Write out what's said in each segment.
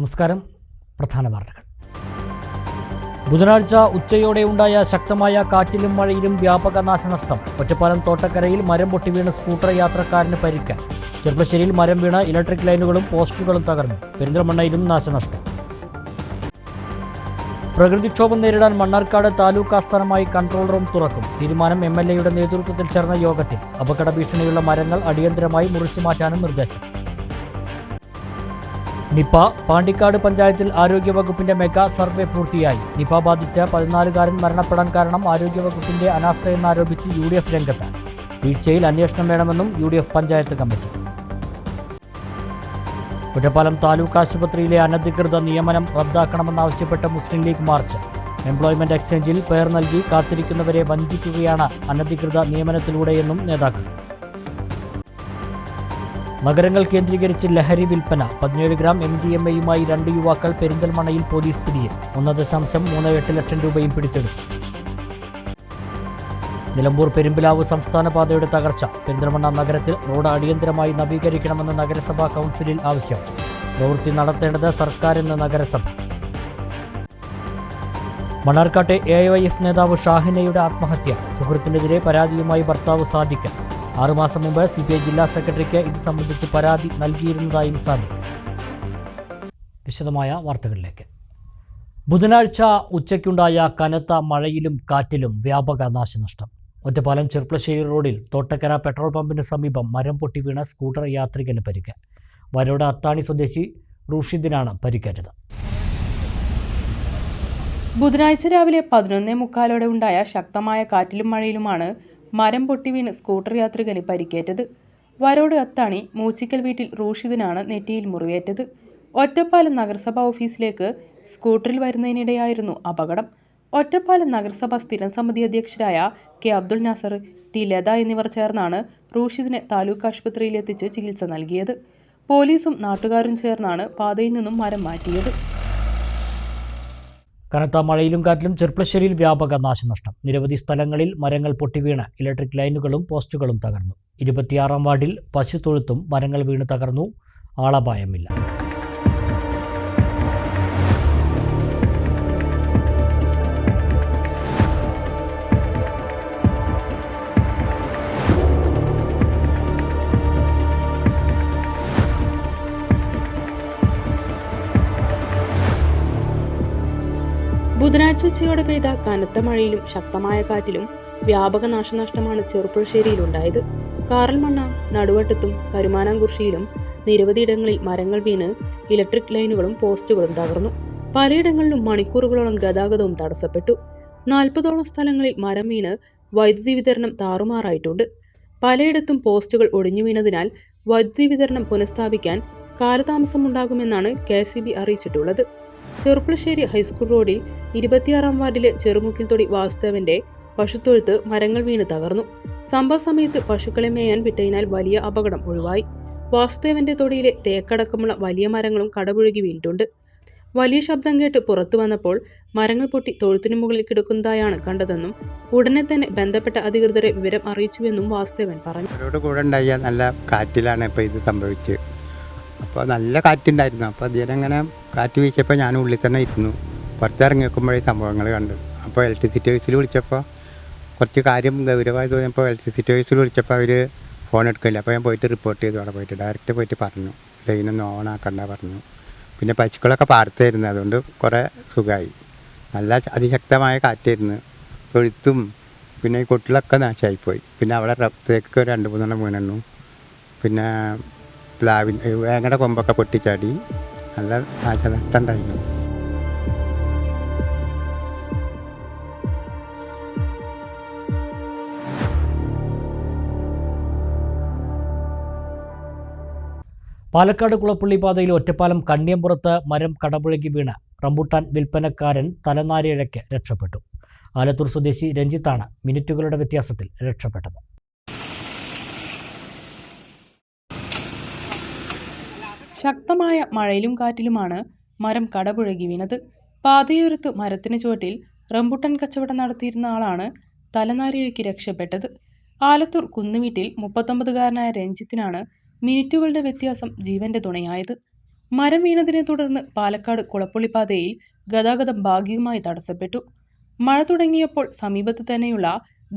നമസ്കാരം. പ്രധാന വാർത്തകൾ. ബുധനാഴ്ച ഉച്ചയോടെ ഉണ്ടായ ശക്തമായ കാറ്റിലും മഴയിലും വ്യാപക നാശനഷ്ടം. ഒറ്റപ്പാലം തോട്ടക്കരയിൽ മരം പൊട്ടി വീണ് സ്കൂട്ടർ യാത്രക്കാരന് പരിക്ക്. ചെർപ്പശ്ശേരിയിൽ മരം വീണ് ഇലക്ട്രിക് ലൈനുകളും പോസ്റ്റുകളും തകർന്നു. പെരിന്തൽമണ്ണയിലും നാശനഷ്ടം. പ്രകൃതിക്ഷോഭം നേരിടാൻ മണ്ണാർക്കാട് താലൂക്ക് ആസ്ഥാനമായി കൺട്രോൾ റൂം തുറക്കും. തീരുമാനം MLAയുടെ നേതൃത്വത്തിൽ ചേർന്ന യോഗത്തിൽ. അപകട ഭീഷണിയുള്ള മരങ്ങൾ അടിയന്തരമായി മുറിച്ചു മാറ്റാനും നിർദ്ദേശം. നിപ പാണ്ടിക്കാട് പഞ്ചായത്തിൽ ആരോഗ്യവകുപ്പിന്റെ മെഗാ സർവേ പൂർത്തിയായി. നിപ ബാധിച്ച 14-കാരൻ മരണപ്പെടാൻ കാരണം ആരോഗ്യവകുപ്പിന്റെ അനാസ്ഥയെന്നാരോപിച്ച് UDF രംഗത്ത്. വീഴ്ചയിൽ അന്വേഷണം വേണമെന്നും UDF പഞ്ചായത്ത് കമ്മിറ്റി. ഒറ്റപ്പാലം താലൂക്ക് ആശുപത്രിയിലെ അനധികൃത നിയമനം റദ്ദാക്കണമെന്നാവശ്യപ്പെട്ട് മുസ്ലിം ലീഗ് മാർച്ച്. എംപ്ലോയ്മെന്റ് എക്സ്ചേഞ്ചിൽ പേർ നൽകി കാത്തിരിക്കുന്നവരെ വഞ്ചിക്കുകയാണ് അനധികൃത നിയമനത്തിലൂടെയെന്നും നേതാക്കൾ. നഗരങ്ങൾ കേന്ദ്രീകരിച്ച് ലഹരി വിൽപ്പന. 17 ഗ്രാം MDMAയുമായി 2 യുവാക്കൾ പെരിന്തൽമണ്ണയിൽ പോലീസ് പിടിയിൽ. 1.38 ലക്ഷം രൂപയും പിടിച്ചെടുത്തു. നിലമ്പൂർ പെരുമ്പിലാവ് സംസ്ഥാന പാതയുടെ തകർച്ച. പെരിന്തൽമണ്ണ നഗരത്തിൽ റോഡ് അടിയന്തരമായി നവീകരിക്കണമെന്ന് നഗരസഭാ കൗൺസിലിൽ ആവശ്യം. പ്രവൃത്തി നടത്തേണ്ടത് സർക്കാരെന്ന് നഗരസഭ. മണ്ണാർക്കാട്ടെ AIYF നേതാവ് ഷാഹിനയുടെ ആത്മഹത്യ. സുഹൃത്തിനെതിരെ പരാതിയുമായി ഭർത്താവ് സാദിഖ്. 6 മാസം മുമ്പ് CPI ജില്ലാ സെക്രട്ടറിക്ക് ഇത് സംബന്ധിച്ച് പരാതി നൽകിയിരുന്നതായും സാദിഖ്. വിശദമായ വാർത്തകളിലേക്ക്. ബുധനാഴ്ച ഉച്ചയ്ക്കുണ്ടായ കനത്ത മഴയിലും കാറ്റിലും വ്യാപക നാശനഷ്ടം. ഒറ്റപ്പാലം ചെർപ്പശ്ശേരി റോഡിൽ തോട്ടക്കര പെട്രോൾ പമ്പിന് സമീപം മരം പൊട്ടി വീണ സ്കൂട്ടർ യാത്രികന് പരിക്ക്. വരോട് അത്താണി സ്വദേശി റൂഷിദിനാണ് പരിക്കേറ്റത്. ബുധനാഴ്ച രാവിലെ 11:45 ഉണ്ടായ ശക്തമായ കാറ്റിലും മഴയിലുമാണ് മരം പൊട്ടി വീണ് സ്കൂട്ടർ യാത്രികന് പരിക്കേറ്റത്. വരോട് അത്താണി മൂച്ചിക്കൽ വീട്ടിൽ റൂഷിദിനാണ് നെറ്റിയിൽ മുറിവേറ്റത്. ഒറ്റപ്പാലം നഗരസഭാ ഓഫീസിലേക്ക് സ്കൂട്ടറിൽ വരുന്നതിനിടെയായിരുന്നു അപകടം. ഒറ്റപ്പാലം നഗരസഭാ സ്ഥിരം സമിതി അധ്യക്ഷരായ K അബ്ദുൾ നാസർ, T ലത എന്നിവർ ചേർന്നാണ് റൂഷിദിനെ താലൂക്ക് ആശുപത്രിയിൽ എത്തിച്ച് ചികിത്സ നൽകിയത്. പോലീസും നാട്ടുകാരും ചേർന്നാണ് പാതയിൽ നിന്നും മരം മാറ്റിയത്. കനത്ത മഴയിലും കാറ്റിലും ചെർപ്പശ്ശേരിയിൽ വ്യാപക നാശനഷ്ടം. നിരവധി സ്ഥലങ്ങളിൽ മരങ്ങൾ പൊട്ടിവീണ് ഇലക്ട്രിക് ലൈനുകളും പോസ്റ്റുകളും തകർന്നു. 26-ാം വാർഡിൽ പശുത്തൊഴുത്തും മരങ്ങൾ വീണ് തകർന്നു. ആളപായമില്ല. ബുധനാഴ്ച ഉച്ചയോടെ പെയ്ത കനത്ത മഴയിലും ശക്തമായ കാറ്റിലും വ്യാപക നാശനഷ്ടമാണ് ചെർപ്പശ്ശേരിയിലുണ്ടായത്. കാറൽമണ്ണ, നടുവട്ടത്തും കരുമാനാംകുറിശ്ശിയിലും നിരവധിയിടങ്ങളിൽ മരങ്ങൾ വീണ് ഇലക്ട്രിക് ലൈനുകളും പോസ്റ്റുകളും തകർന്നു. പലയിടങ്ങളിലും മണിക്കൂറുകളോളം ഗതാഗതവും തടസ്സപ്പെട്ടു. 40ഓളം സ്ഥലങ്ങളിൽ മരം വീണ് വൈദ്യുതി വിതരണം താറുമാറായിട്ടുണ്ട്. പലയിടത്തും പോസ്റ്റുകൾ ഒടിഞ്ഞു വീണതിനാൽ വൈദ്യുതി വിതരണം പുനഃസ്ഥാപിക്കാൻ കാലതാമസമുണ്ടാകുമെന്നാണ് KCB അറിയിച്ചിട്ടുള്ളത്. ചെർപ്പശ്ശേരി ഹൈസ്കൂൾ റോഡിൽ 26-ാം വാർഡിലെ ചെറുമുക്കിൽ തൊടി വാസുദേവന്റെ പശുത്തൊഴുത്ത് മരങ്ങൾ വീണ് തകർന്നു. സംഭവ സമയത്ത് പശുക്കളെ മേയാൻ വിട്ടതിനാൽ വലിയ അപകടം ഒഴിവായി. വാസുദേവന്റെ തൊടിയിലെ തേക്കടക്കമുള്ള വലിയ മരങ്ങളും കടപുഴകി വീണിട്ടുണ്ട്. വലിയ ശബ്ദം കേട്ട് പുറത്തു വന്നപ്പോൾ മരങ്ങൾ പൊട്ടി തൊഴുത്തിനു മുകളിൽ കിടക്കുന്നതായാണ് കണ്ടതെന്നും ഉടനെ തന്നെ ബന്ധപ്പെട്ട അധികൃതരെ വിവരം അറിയിച്ചുവെന്നും വാസുദേവൻ പറഞ്ഞു. കൂടെ ഉണ്ടായ നല്ല കാറ്റിലാണ് ഇപ്പോൾ ഇത് സംഭവിച്ചത്. അപ്പോൾ നല്ല കാറ്റുണ്ടായിരുന്നു. അപ്പോൾ അതിനങ്ങനെ കാറ്റ് വീശിയപ്പോൾ ഞാൻ ഉള്ളിൽ തന്നെ ഇരുന്നു. പുറത്തിറങ്ങി വെക്കുമ്പോഴേ സംഭവങ്ങൾ കണ്ടു. അപ്പോൾ ഇലക്ട്രിസിറ്റി ഓഫീസിൽ വിളിച്ചപ്പോൾ കുറച്ച് കാര്യം ഗൗരവമായി തോന്നിയപ്പോൾ ഇലക്ട്രിസിറ്റി ഓഫീസിൽ വിളിച്ചപ്പോൾ അവർ ഫോൺ എടുക്കില്ല. അപ്പോൾ ഞാൻ പോയിട്ട് റിപ്പോർട്ട് ചെയ്തു. അവിടെ പോയിട്ട് ഡയറക്റ്റ് പോയിട്ട് പറഞ്ഞു, ലൈനൊന്നും ഓണാക്കണ്ട പറഞ്ഞു. പിന്നെ പശുക്കളൊക്കെ പാർത്തായിരുന്നു, അതുകൊണ്ട് കുറേ സുഖമായി. നല്ല അതിശക്തമായ കാറ്റായിരുന്നു. തൊഴുത്തും പിന്നെ ഈ കൊട്ടിലൊക്കെ നാശമായിപ്പോയി. പിന്നെ അവിടെ തേക്കൊക്കെ 2-3 വീണെണ്ണു. പിന്നെ വേങ്ങയുടെ കൊമ്പൊക്കെ പൊട്ടിച്ചാടി. നല്ല നാശനഷ്ടം ഉണ്ടായിരുന്നു. പാലക്കാട് കുളപ്പള്ളി പാതയിൽ ഒറ്റപ്പാലം കണ്ണിയമ്പുറത്ത് മരം കടപുഴകി വീണ് റംബൂട്ടാൻ വിൽപ്പനക്കാരൻ തലനാരിഴയ്ക്ക് രക്ഷപ്പെട്ടു. ആലത്തൂർ സ്വദേശി രഞ്ജിത്താണ് മിനിറ്റുകളുടെ വ്യത്യാസത്തിൽ രക്ഷപ്പെട്ടത്. ശക്തമായ മഴയിലും കാറ്റിലുമാണ് മരം കടപുഴകി വീണത്. പാതയോരത്ത് മരത്തിന് ചുവട്ടിൽ റംബൂട്ടാൻ കച്ചവടം നടത്തിയിരുന്ന ആളാണ് തലനാരിഴയ്ക്ക് രക്ഷപ്പെട്ടത്. ആലത്തൂർ കുന്നുവീട്ടിൽ 39-കാരനായ രഞ്ജിത്തിനാണ് മിനിറ്റുകളുടെ വ്യത്യാസം ജീവന്റെ തുണയായത്. മരം വീണതിനെ തുടർന്ന് പാലക്കാട് കുളപ്പുള്ളിപ്പാതയിൽ ഗതാഗതം ഭാഗികമായി തടസ്സപ്പെട്ടു. മഴ തുടങ്ങിയപ്പോൾ സമീപത്ത് തന്നെയുള്ള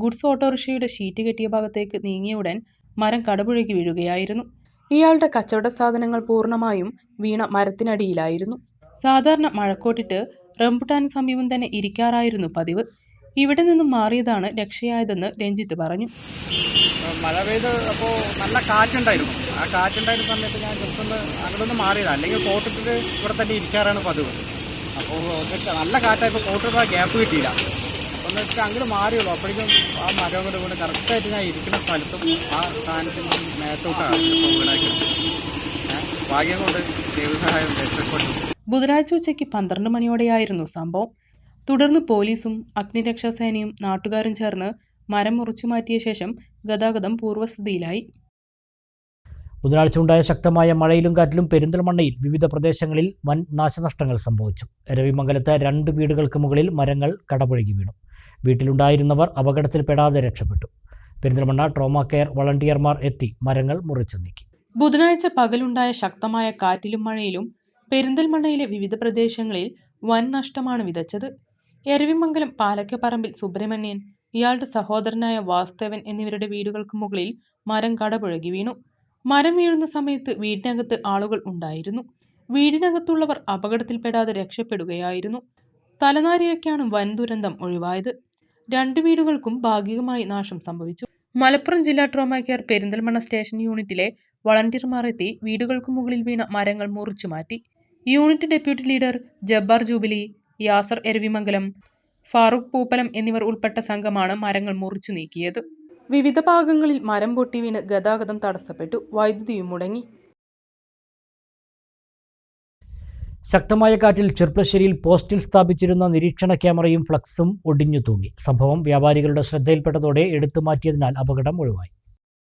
ഗുഡ്സ് ഓട്ടോറിക്ഷയുടെ ഷീറ്റ് കെട്ടിയ ഭാഗത്തേക്ക് നീങ്ങിയ ഉടൻ മരം കടപുഴകി വീഴുകയായിരുന്നു. ഇയാളുടെ കച്ചവട സാധനങ്ങൾ പൂർണ്ണമായും വീണ മരത്തിനടിയിലായിരുന്നു. സാധാരണ മഴക്കോട്ടിട്ട് റംബുട്ടാന് സമീപം തന്നെ ഇരിക്കാറായിരുന്നു പതിവ്. ഇവിടെ നിന്നും മാറിയതാണ് രക്ഷയായതെന്ന് രഞ്ജിത്ത് പറഞ്ഞു. മഴ പെയ്ത് അപ്പോൾ നല്ല കാറ്റുണ്ടായിരുന്നു. ആ കാറ്റുണ്ടായിരുന്ന സമയത്ത് ഞാൻ ജസ്റ്റ് ഒന്ന് അങ്ങോട്ടൊന്ന് മാറിയതാണ്. അല്ലെങ്കിൽ കോട്ടിട്ട് ഇവിടെ തന്നെ ഇരിക്കാറാണ് പതിവ്. അപ്പോൾ നല്ല കാറ്റായപ്പോൾ കോട്ടിട്ട് ഗ്യാപ്പ് കിട്ടിയില്ല. ഒന്ന് വെച്ചാൽ അങ്ങോട്ട് മാറിയുള്ളൂ. അപ്പോഴേക്കും ആ മരം കൊണ്ട് വീണ് കറക്റ്റായിട്ട് ഞാൻ ഇരിക്കുന്ന സ്ഥലത്തും ആ സ്ഥാനത്തിൻ്റെ മേത്തോട്ടാണ് വീണാക്കി. ഭാഗ്യം കൊണ്ട് ദൈവസഹായം രക്ഷപ്പെട്ടു. ബുധനാഴ്ച ഉച്ചയ്ക്ക് 12 മണിയോടെയായിരുന്നു സംഭവം. തുടർന്ന് പോലീസും അഗ്നിരക്ഷാസേനയും നാട്ടുകാരും ചേർന്ന് മരം മുറിച്ചു മാറ്റിയ ശേഷം ഗതാഗതം പൂർവ്വസ്ഥിതിയിലായി. ബുധനാഴ്ച ഉണ്ടായ ശക്തമായ മഴയിലും കാറ്റിലും പെരിന്തൽമണ്ണയിൽ വിവിധ പ്രദേശങ്ങളിൽ വൻ നാശനഷ്ടങ്ങൾ സംഭവിച്ചു. രവിമംഗലത്ത് 2 വീടുകൾക്ക് മുകളിൽ മരങ്ങൾ കടപുഴകി വീണു. വീട്ടിലുണ്ടായിരുന്നവർ അപകടത്തിൽപ്പെടാതെ രക്ഷപ്പെട്ടു. പെരിന്തൽമണ്ണ ട്രോമ കെയർ വളണ്ടിയർമാർ എത്തി മരങ്ങൾ മുറിച്ചു നീക്കി. ബുധനാഴ്ച പകലുണ്ടായ ശക്തമായ കാറ്റിലും മഴയിലും പെരിന്തൽമണ്ണയിലെ വിവിധ പ്രദേശങ്ങളിൽ വൻ നഷ്ടമാണ് വിതച്ചത്. എരവിമംഗലം പാലക്കപ്പറമ്പിൽ സുബ്രഹ്മണ്യൻ, ഇയാളുടെ സഹോദരനായ വാസുദേവൻ എന്നിവരുടെ വീടുകൾക്ക് മുകളിൽ മരം കടപുഴകി വീണു. മരം വീഴുന്ന സമയത്ത് വീടിനകത്ത് ആളുകൾ ഉണ്ടായിരുന്നു. വീടിനകത്തുള്ളവർ അപകടത്തിൽപ്പെടാതെ രക്ഷപ്പെടുകയായിരുന്നു. തലനാരിഴയ്ക്കാണ് വൻ ദുരന്തം ഒഴിവായത്. 2 വീടുകൾക്കും ഭാഗികമായി നാശം സംഭവിച്ചു. മലപ്പുറം ജില്ലാ ട്രോമ കെയർ പെരിന്തൽമണ്ണ സ്റ്റേഷൻ യൂണിറ്റിലെ വളണ്ടിയർമാർ എത്തി വീടുകൾക്ക് മുകളിൽ വീണ മരങ്ങൾ മുറിച്ചു മാറ്റി. Unit deputy leader Jabbar Jubilee, Yasar Eravimangalam, Farooq Pooppalam എന്നിവർ ഉൾപ്പെട്ട സംഘമാണ് മരങ്ങൾ മുറിച്ചു നീക്കിയത്. വിവിധ ഭാഗങ്ങളിൽ മരം പൊട്ടി വീണ് ഗതാഗതം തടസ്സപ്പെട്ടു. വൈദ്യുതിയും മുടങ്ങി. ശക്തമായ കാറ്റിൽ ചെർപ്പളശ്ശേരിയിൽ പോസ്റ്റിൽ സ്ഥാപിച്ചിരുന്ന നിരീക്ഷണ ക്യാമറയും ഫ്ലക്സും ഒടിഞ്ഞു തൂങ്ങി. സംഭവം വ്യാപാരികളുടെ ശ്രദ്ധയിൽപ്പെട്ടതോടെ എടുത്തു മാറ്റിയതിനാൽ അപകടം ഒഴിവായി.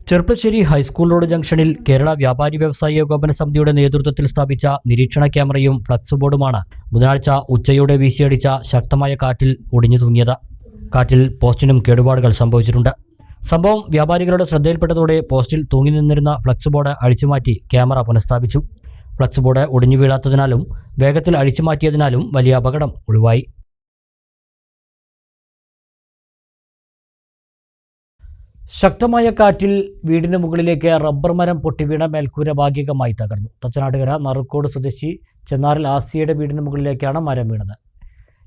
ചെർപ്പളശ്ശേരി ഹൈസ്കൂൾ റോഡ് ജംഗ്ഷനിൽ കേരള വ്യാപാരി വ്യവസായി ഏകോപന സമിതിയുടെ നേതൃത്വത്തിൽ സ്ഥാപിച്ച നിരീക്ഷണ ക്യാമറയും ഫ്ലക്സ് ബോർഡുമാണ് ബുധനാഴ്ച ഉച്ചയോടെ വീശിയടിച്ച ശക്തമായ കാറ്റിൽ ഒടിഞ്ഞു തൂങ്ങിയത്. കാറ്റിൽ പോസ്റ്റിനും കേടുപാടുകൾ സംഭവിച്ചിട്ടുണ്ട്. സംഭവം വ്യാപാരികളുടെ ശ്രദ്ധയിൽപ്പെട്ടതോടെ പോസ്റ്റിൽ തൂങ്ങി നിന്നിരുന്ന ഫ്ലക്സ് ബോർഡ് അഴിച്ചുമാറ്റി ക്യാമറ പുനഃസ്ഥാപിച്ചു. ഫ്ലക്സ് ബോർഡ് ഒടിഞ്ഞു വീഴാത്തതിനാലും വേഗത്തിൽ അഴിച്ചുമാറ്റിയതിനാലും വലിയ അപകടം ഒഴിവായി. ശക്തമായ കാറ്റിൽ വീടിന് മുകളിലേക്ക് റബ്ബർ മരം പൊട്ടിവീണ മേൽക്കൂര ഭാഗികമായി തകർന്നു. തച്ചനാട്ടുകര നറുക്കോട് സ്വദേശി ചെന്നാറിൽ ആസിയയുടെ വീടിന് മുകളിലേക്കാണ് മരം വീണത്.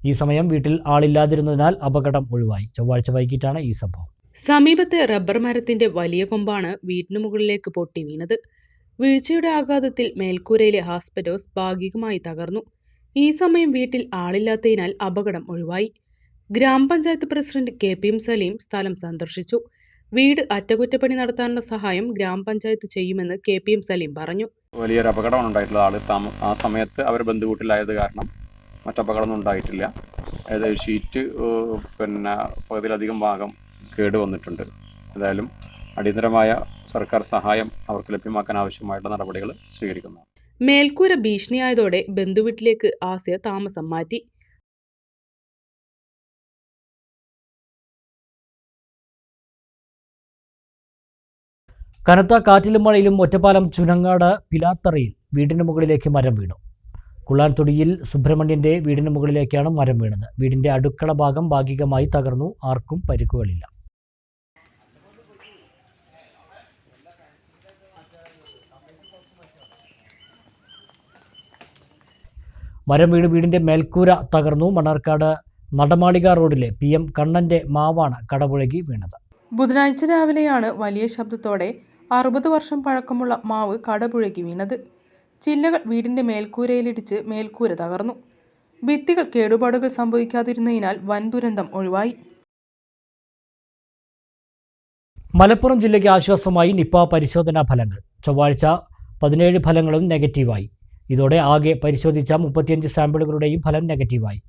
ഈ സമയം വീട്ടിൽ ആളില്ലാതിരുന്നതിനാൽ അപകടം ഒഴിവായി. ചൊവ്വാഴ്ച വൈകിട്ടാണ് ഈ സംഭവം. സമീപത്തെ റബ്ബർ മരത്തിന്റെ വലിയ കൊമ്പാണ് വീടിന് മുകളിലേക്ക് പൊട്ടി വീണത്. വീഴ്ചയുടെ ആഘാതത്തിൽ മേൽക്കൂരയിലെ ഹാസ്പെറ്റോസ് ഭാഗികമായി തകർന്നു. ഈ സമയം വീട്ടിൽ ആളില്ലാത്തതിനാൽ അപകടം ഒഴിവായി. ഗ്രാമപഞ്ചായത്ത് പ്രസിഡന്റ് KPM സലീം സ്ഥലം സന്ദർശിച്ചു. വീട് അറ്റകുറ്റപ്പണി നടത്താനുള്ള സഹായം ഗ്രാമപഞ്ചായത്ത് ചെയ്യുമെന്ന് KPM സലീം പറഞ്ഞു. വലിയൊരു അപകടമാണ് ഉണ്ടായിട്ടുള്ളത്. ആ സമയത്ത് അവർ ബന്ധുവീട്ടിലായത് കാരണം മറ്റപകടമൊന്നും ഉണ്ടായിട്ടില്ല. അതായത് ഷീറ്റ് പകുതിയിലധികം ഭാഗം കേട് വന്നിട്ടുണ്ട്. ഏതായാലും അടിയന്തരമായ സർക്കാർ സഹായം അവർക്ക് ലഭ്യമാക്കാൻ ആവശ്യമായിട്ടുള്ള നടപടികൾ സ്വീകരിക്കുന്നു. മേൽക്കൂര ഭീഷണിയായതോടെ ബന്ധുവീട്ടിലേക്ക് ആസിയ താമസം മാറ്റി. കനത്ത കാറ്റിലും മഴയിലും ഒറ്റപ്പാലം ചുനങ്ങാട് പിലാത്തറയിൽ വീടിന് മുകളിലേക്ക് മരം വീണു. കുള്ളാൻതൊടിയിൽ സുബ്രഹ്മണ്യന്റെ വീടിന് മുകളിലേക്കാണ് മരം വീണത്. വീടിന്റെ അടുക്കള ഭാഗം ഭാഗികമായി തകർന്നു. ആർക്കും പരിക്കുകളില്ല. മരം വീണ് വീടിന്റെ മേൽക്കൂര തകർന്നു. മണ്ണാർക്കാട് നടമാളിക റോഡിലെ PM കണ്ണന്റെ മാവാണ് കടപുഴകി വീണത്. ബുധനാഴ്ച രാവിലെയാണ് വലിയ ശബ്ദത്തോടെ 60 വർഷം പഴക്കമുള്ള മാവ് കടപുഴകി വീണത്. ചില്ലകൾ വീടിന്റെ മേൽക്കൂരയിലിടിച്ച് മേൽക്കൂര തകർന്നു. ഭിത്തികൾ കേടുപാടുകൾ സംഭവിക്കാതിരുന്നതിനാൽ വൻ ദുരന്തം ഒഴിവായി. മലപ്പുറം ജില്ലയ്ക്ക് ആശ്വാസമായി നിപ പരിശോധനാ ഫലങ്ങൾ. ചൊവ്വാഴ്ച 17 ഫലങ്ങളും നെഗറ്റീവായി. ഇതോടെ ആകെ പരിശോധിച്ച 35 സാമ്പിളുകളുടെയും ഫലം നെഗറ്റീവായി.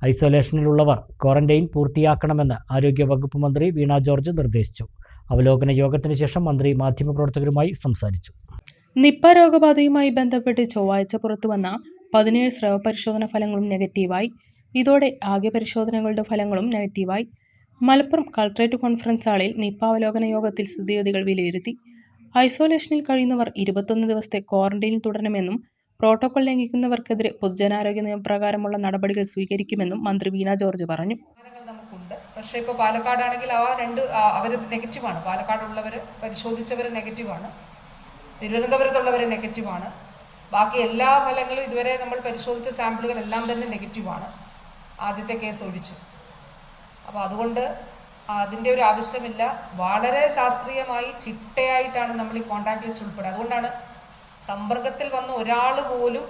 ഐസൊലേഷനിലുള്ളവർ ക്വാറന്റൈൻ പൂർത്തിയാക്കണമെന്ന് ആരോഗ്യവകുപ്പ് മന്ത്രി വീണ ജോർജ് നിർദ്ദേശിച്ചു. അവലോകന യോഗത്തിന് ശേഷം മന്ത്രി മാധ്യമപ്രവർത്തകരുമായി സംസാരിച്ചു. നിപ രോഗബാധയുമായി ബന്ധപ്പെട്ട് ചൊവ്വാഴ്ച പുറത്തുവന്ന 17 സ്രവ പരിശോധനാ ഫലങ്ങളും നെഗറ്റീവായി. ഇതോടെ ആകെ പരിശോധനകളുടെ ഫലങ്ങളും നെഗറ്റീവായി. മലപ്പുറം കളക്ടറേറ്റ് കോൺഫറൻസ് ഹാളിൽ നിപ അവലോകന യോഗത്തിൽ സ്ഥിതിഗതികൾ വിലയിരുത്തി. ഐസൊലേഷനിൽ കഴിയുന്നവർ 21 ദിവസത്തെ ക്വാറന്റൈനിൽ തുടരണമെന്നും പ്രോട്ടോകോൾ ലംഘിക്കുന്നവർക്കെതിരെ പൊതുജനാരോഗ്യ നിയമപ്രകാരമുള്ള നടപടികൾ സ്വീകരിക്കുമെന്നും മന്ത്രി വീണ ജോർജ് പറഞ്ഞു. നമുക്കുണ്ട്, പക്ഷേ ഇപ്പോൾ പാലക്കാടാണെങ്കിൽ അവർ നെഗറ്റീവാണ്. പാലക്കാടുള്ളവർ പരിശോധിച്ചവർ നെഗറ്റീവാണ്, തിരുവനന്തപുരത്തുള്ളവർ നെഗറ്റീവാണ്. ബാക്കി എല്ലാ ഫലങ്ങളും ഇതുവരെ നമ്മൾ പരിശോധിച്ച സാമ്പിളുകളെല്ലാം തന്നെ നെഗറ്റീവാണ്, ആദ്യത്തെ കേസ് ഒഴിച്ച്. അപ്പോൾ അതുകൊണ്ട് അതിൻ്റെ ഒരു ആവശ്യമില്ല. വളരെ ശാസ്ത്രീയമായി ചിട്ടയായിട്ടാണ് നമ്മൾ ഈ കോൺടാക്ട് ലിസ്റ്റ് ഉൾപ്പെടെ. അതുകൊണ്ടാണ് സമ്പർക്കത്തിൽ വന്ന ഒരാൾ പോലും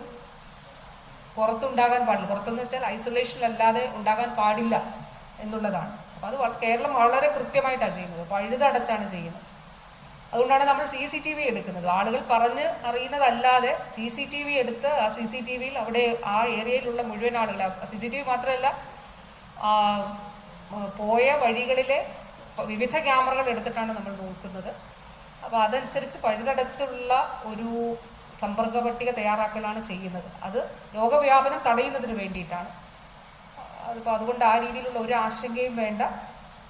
പുറത്തുണ്ടാകാൻ പാടില്ല. പുറത്തെന്ന് വെച്ചാൽ ഐസൊലേഷനിലല്ലാതെ ഉണ്ടാകാൻ പാടില്ല എന്നുള്ളതാണ്. അപ്പോൾ അത് കേരളം വളരെ കൃത്യമായിട്ടാണ് ചെയ്യുന്നത്, പഴുതടച്ചാണ് ചെയ്യുന്നത്. അതുകൊണ്ടാണ് നമ്മൾ CCTV എടുക്കുന്നത്. ആളുകൾ പറഞ്ഞ് അറിയുന്നതല്ലാതെ CCTV എടുത്ത് ആ CCTVയിൽ അവിടെ ആ ഏരിയയിലുള്ള മുഴുവൻ ആളുകൾ, CCTV മാത്രമല്ല പോയ വഴികളിലെ വിവിധ ക്യാമറകൾ എടുത്തിട്ടാണ് നമ്മൾ നോക്കുന്നത്. അപ്പോൾ അതനുസരിച്ച് പഴുതടച്ചുള്ള ഒരു സമ്പർക്ക പട്ടിക തയ്യാറാക്കലാണ് ചെയ്യുന്നത്. അത് രോഗവ്യാപനം തടയുന്നതിന് വേണ്ടിയിട്ടാണ്. അതിപ്പോൾ അതുകൊണ്ട് ആ രീതിയിലുള്ള ഒരു ആശങ്കയും വേണ്ട.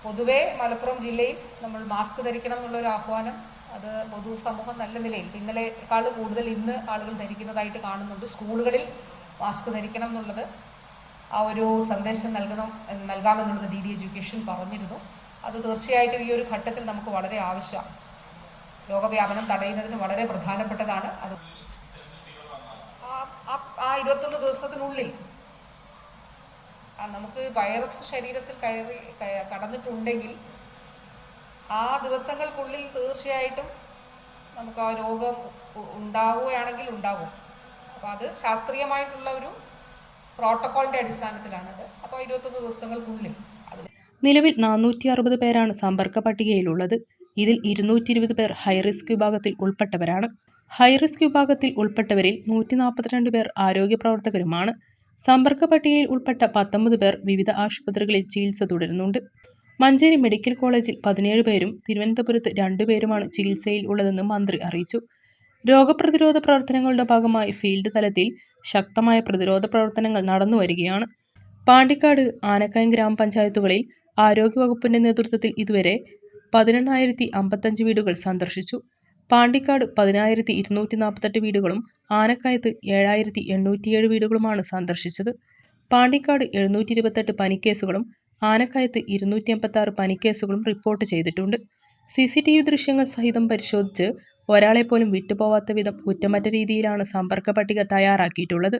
പൊതുവേ മലപ്പുറം ജില്ലയിൽ നമ്മൾ മാസ്ക് ധരിക്കണം എന്നുള്ളൊരു ആഹ്വാനം അത് പൊതുസമൂഹം നല്ല നിലയിൽ ഇന്നലെക്കാൾ കൂടുതൽ ഇന്ന് ആളുകൾ ധരിക്കുന്നതായിട്ട് കാണുന്നുണ്ട്. സ്കൂളുകളിൽ മാസ്ക് ധരിക്കണം എന്നുള്ളത് ആ ഒരു സന്ദേശം നൽകാമെന്നുള്ളത് DD എഡ്യൂക്കേഷൻ പറഞ്ഞിരുന്നു. അത് തീർച്ചയായിട്ടും ഈ ഒരു ഘട്ടത്തിൽ നമുക്ക് വളരെ ആവശ്യമാണ്. രോഗവ്യാപനം തടയുന്നതിന് വളരെ പ്രധാനപ്പെട്ടതാണ്. അത് ആ 21 ദിവസത്തിനുള്ളിൽ നമുക്ക് വൈറസ് ശരീരത്തിൽ കടന്നിട്ടുണ്ടെങ്കിൽ ആ ദിവസങ്ങൾക്കുള്ളിൽ തീർച്ചയായിട്ടും നമുക്ക് ആ രോഗം ഉണ്ടാവുകയാണെങ്കിൽ ഉണ്ടാകും. അപ്പോൾ അത് ശാസ്ത്രീയമായിട്ടുള്ള ഒരു പ്രോട്ടോകോളിൻ്റെ അടിസ്ഥാനത്തിലാണത്. അപ്പോൾ 21 ദിവസങ്ങൾക്കുള്ളിൽ നിലവിൽ 460 പേരാണ് സമ്പർക്ക പട്ടികയിലുള്ളത്. ഇതിൽ 220 പേർ ഹൈറിസ്ക് വിഭാഗത്തിൽ ഉൾപ്പെട്ടവരാണ്. ഹൈറിസ്ക് വിഭാഗത്തിൽ ഉൾപ്പെട്ടവരിൽ 142 പേർ ആരോഗ്യ പ്രവർത്തകരുമാണ്. സമ്പർക്ക പട്ടികയിൽ ഉൾപ്പെട്ട 19 പേർ വിവിധ ആശുപത്രികളിൽ ചികിത്സ തുടരുന്നുണ്ട്. മഞ്ചേരി മെഡിക്കൽ കോളേജിൽ 17 പേരും തിരുവനന്തപുരത്ത് 2 പേരുമാണ് ചികിത്സയിൽ ഉള്ളതെന്ന് മന്ത്രി അറിയിച്ചു. രോഗപ്രതിരോധ പ്രവർത്തനങ്ങളുടെ ഭാഗമായി ഫീൽഡ് തലത്തിൽ ശക്തമായ പ്രതിരോധ പ്രവർത്തനങ്ങൾ നടന്നുവരികയാണ്. പാണ്ടിക്കാട്, ആനക്കയം ഗ്രാമപഞ്ചായത്തുകളിൽ ആരോഗ്യവകുപ്പിന്റെ നേതൃത്വത്തിൽ ഇതുവരെ 18,055 വീടുകൾ സന്ദർശിച്ചു. പാണ്ടിക്കാട് 10,248 വീടുകളും ആനക്കയത്ത് 7,807 വീടുകളുമാണ് സന്ദർശിച്ചത്. പാണ്ടിക്കാട് 728 പനിക്കേസുകളും ആനക്കയത്ത് 286 പനിക്കേസുകളും റിപ്പോർട്ട് ചെയ്തിട്ടുണ്ട്. CCTV ദൃശ്യങ്ങൾ സഹിതം പരിശോധിച്ച് ഒരാളെപ്പോലും വിട്ടുപോവാത്ത വിധം കുറ്റമറ്റ രീതിയിലാണ് സമ്പർക്ക പട്ടിക തയ്യാറാക്കിയിട്ടുള്ളത്.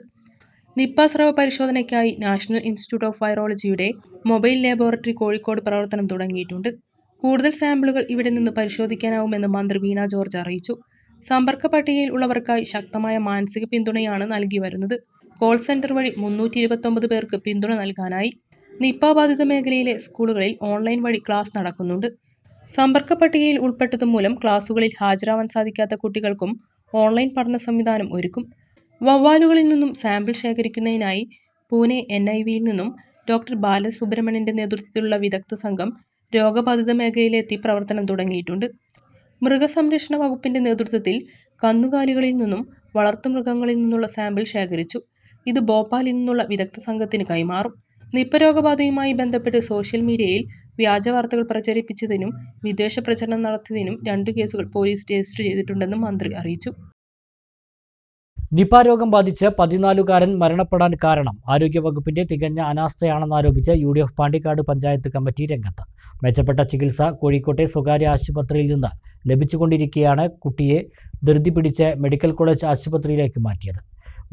നിപ്പ സ്രവ പരിശോധനയ്ക്കായി നാഷണൽ ഇൻസ്റ്റിറ്റ്യൂട്ട് ഓഫ് വൈറോളജിയുടെ മൊബൈൽ ലാബോറട്ടറി കോഴിക്കോട് പ്രവർത്തനം തുടങ്ങിയിട്ടുണ്ട്. കൂടുതൽ സാമ്പിളുകൾ ഇവിടെ നിന്ന് പരിശോധിക്കാനാവുമെന്ന് മന്ത്രി വീണ ജോർജ് അറിയിച്ചു. സമ്പർക്ക പട്ടികയിൽ ഉള്ളവർക്കായി ശക്തമായ മാനസിക പിന്തുണയാണ് നൽകി വരുന്നത്. കോൾ സെന്റർ വഴി 329 പേർക്ക് പിന്തുണ നൽകാനായി. നിപ്പ ബാധിത മേഖലയിലെ സ്കൂളുകളിൽ ഓൺലൈൻ വഴി ക്ലാസ് നടക്കുന്നുണ്ട്. സമ്പർക്ക പട്ടികയിൽ ഉൾപ്പെട്ടതുമൂലം ക്ലാസുകളിൽ ഹാജരാവാൻ സാധിക്കാത്ത കുട്ടികൾക്കും ഓൺലൈൻ പഠന സംവിധാനം ഒരുക്കും. വവ്വാലുകളിൽ നിന്നും സാമ്പിൾ ശേഖരിക്കുന്നതിനായി പൂനെ NIVയിൽ നിന്നും ഡോക്ടർ ബാലസുബ്രഹ്മണ്യന്റെ നേതൃത്വത്തിലുള്ള വിദഗ്ധ സംഘം രോഗബാധിത മേഖലയിലെത്തി പ്രവർത്തനം തുടങ്ങിയിട്ടുണ്ട്. മൃഗസംരക്ഷണ വകുപ്പിന്റെ നേതൃത്വത്തിൽ കന്നുകാലികളിൽ നിന്നും വളർത്തുമൃഗങ്ങളിൽ നിന്നുള്ള സാമ്പിൾ ശേഖരിച്ചു. ഇത് ഭോപ്പാലിൽ നിന്നുള്ള വിദഗ്ധ സംഘത്തിന് കൈമാറും. നിപ്പ രോഗബാധയുമായി ബന്ധപ്പെട്ട് സോഷ്യൽ മീഡിയയിൽ വ്യാജ വാർത്തകൾ പ്രചരിപ്പിച്ചതിനും വിദ്വേഷ പ്രചരണം നടത്തിയതിനും 2 കേസുകൾ പോലീസ് രജിസ്റ്റർ ചെയ്തിട്ടുണ്ടെന്ന് മന്ത്രി അറിയിച്ചു. നിപ രോഗം ബാധിച്ച് 14-കാരൻ മരണപ്പെടാൻ കാരണം ആരോഗ്യവകുപ്പിന്റെ തികഞ്ഞ അനാസ്ഥയാണെന്നാരോപിച്ച് UDF പാണ്ടിക്കാട് പഞ്ചായത്ത് കമ്മിറ്റി രംഗത്ത്. മെച്ചപ്പെട്ട ചികിത്സ കോഴിക്കോട്ടെ സ്വകാര്യ ആശുപത്രിയിൽ നിന്ന് ലഭിച്ചുകൊണ്ടിരിക്കെയാണ് കുട്ടിയെ ധൃതി പിടിച്ച് മെഡിക്കൽ കോളേജ് ആശുപത്രിയിലേക്ക് മാറ്റിയത്.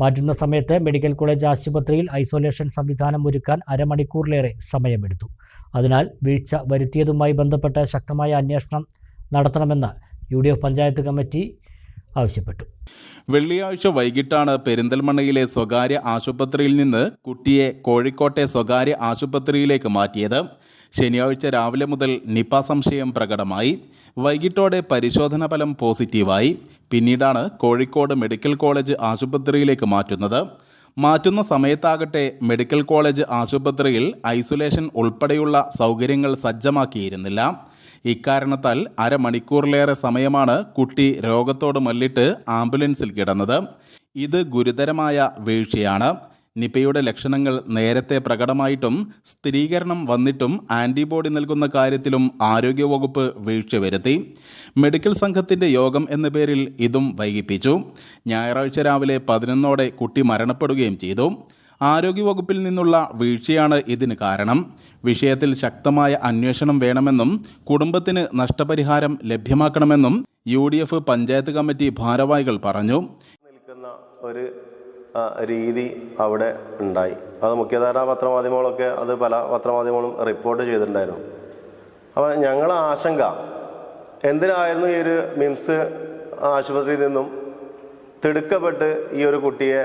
മാറ്റുന്ന സമയത്ത് മെഡിക്കൽ കോളേജ് ആശുപത്രിയിൽ ഐസൊലേഷൻ സംവിധാനം ഒരുക്കാൻ അരമണിക്കൂറിലേറെ സമയമെടുത്തു. അതിനാൽ വീഴ്ച വരുത്തിയതുമായി ബന്ധപ്പെട്ട് ശക്തമായ അന്വേഷണം നടത്തണമെന്ന് UDF പഞ്ചായത്ത് കമ്മിറ്റി ആവശ്യപ്പെട്ടു. വെള്ളിയാഴ്ച വൈകിട്ടാണ് പെരിന്തൽമണ്ണയിലെ സ്വകാര്യ ആശുപത്രിയിൽ നിന്ന് കുട്ടിയെ കോഴിക്കോട്ടെ സ്വകാര്യ ആശുപത്രിയിലേക്ക് മാറ്റിയത്. ശനിയാഴ്ച രാവിലെ മുതൽ നിപ സംശയം പ്രകടമായി. വൈകിട്ടോടെ പരിശോധന ഫലം പോസിറ്റീവായി. പിന്നീടാണ് കോഴിക്കോട് മെഡിക്കൽ കോളേജ് ആശുപത്രിയിലേക്ക് മാറ്റുന്നത്. മാറ്റുന്ന സമയത്താകട്ടെ മെഡിക്കൽ കോളേജ് ആശുപത്രിയിൽ ഐസൊലേഷൻ ഉൾപ്പെടെയുള്ള സൗകര്യങ്ങൾ സജ്ജമാക്കിയിരുന്നില്ല. ഇക്കാരണത്താൽ അരമണിക്കൂറിലേറെ സമയമാണ് കുട്ടി രോഗത്തോട് മല്ലിട്ട് ആംബുലൻസിൽ കിടന്നത്. ഇത് ഗുരുതരമായ വീഴ്ചയാണ്. നിപയുടെ ലക്ഷണങ്ങൾ നേരത്തെ പ്രകടമായിട്ടും സ്ഥിരീകരണം വന്നിട്ടും ആൻറ്റിബോഡി നൽകുന്ന കാര്യത്തിലും ആരോഗ്യവകുപ്പ് വീഴ്ച വരുത്തി. മെഡിക്കൽ സംഘത്തിൻ്റെ യോഗം എന്ന പേരിൽ ഇതും വൈകിപ്പിച്ചു. ഞായറാഴ്ച രാവിലെ 11ഓടെ കുട്ടി മരണപ്പെടുകയും ചെയ്തു. ആരോഗ്യവകുപ്പിൽ നിന്നുള്ള വീഴ്ചയാണ് ഇതിന് കാരണം. വിഷയത്തിൽ ശക്തമായ അന്വേഷണം വേണമെന്നും കുടുംബത്തിന് നഷ്ടപരിഹാരം ലഭ്യമാക്കണമെന്നും UDF പഞ്ചായത്ത് കമ്മിറ്റി ഭാരവാഹികൾ പറഞ്ഞു. നിൽക്കുന്ന ഒരു രീതി അവിടെ ഉണ്ടായി. അത് മുഖ്യധാരാ പത്രമാധ്യമങ്ങളൊക്കെ അത് പല പത്രമാധ്യമങ്ങളും റിപ്പോർട്ട് ചെയ്തിട്ടുണ്ടായിരുന്നു. അപ്പോൾ ഞങ്ങളുടെ ആശങ്ക എന്തിനായിരുന്നു ഈ ഒരു മിംസ് ആശുപത്രിയിൽ നിന്നും തിടുക്കപ്പെട്ട് ഈ ഒരു കുട്ടിയെ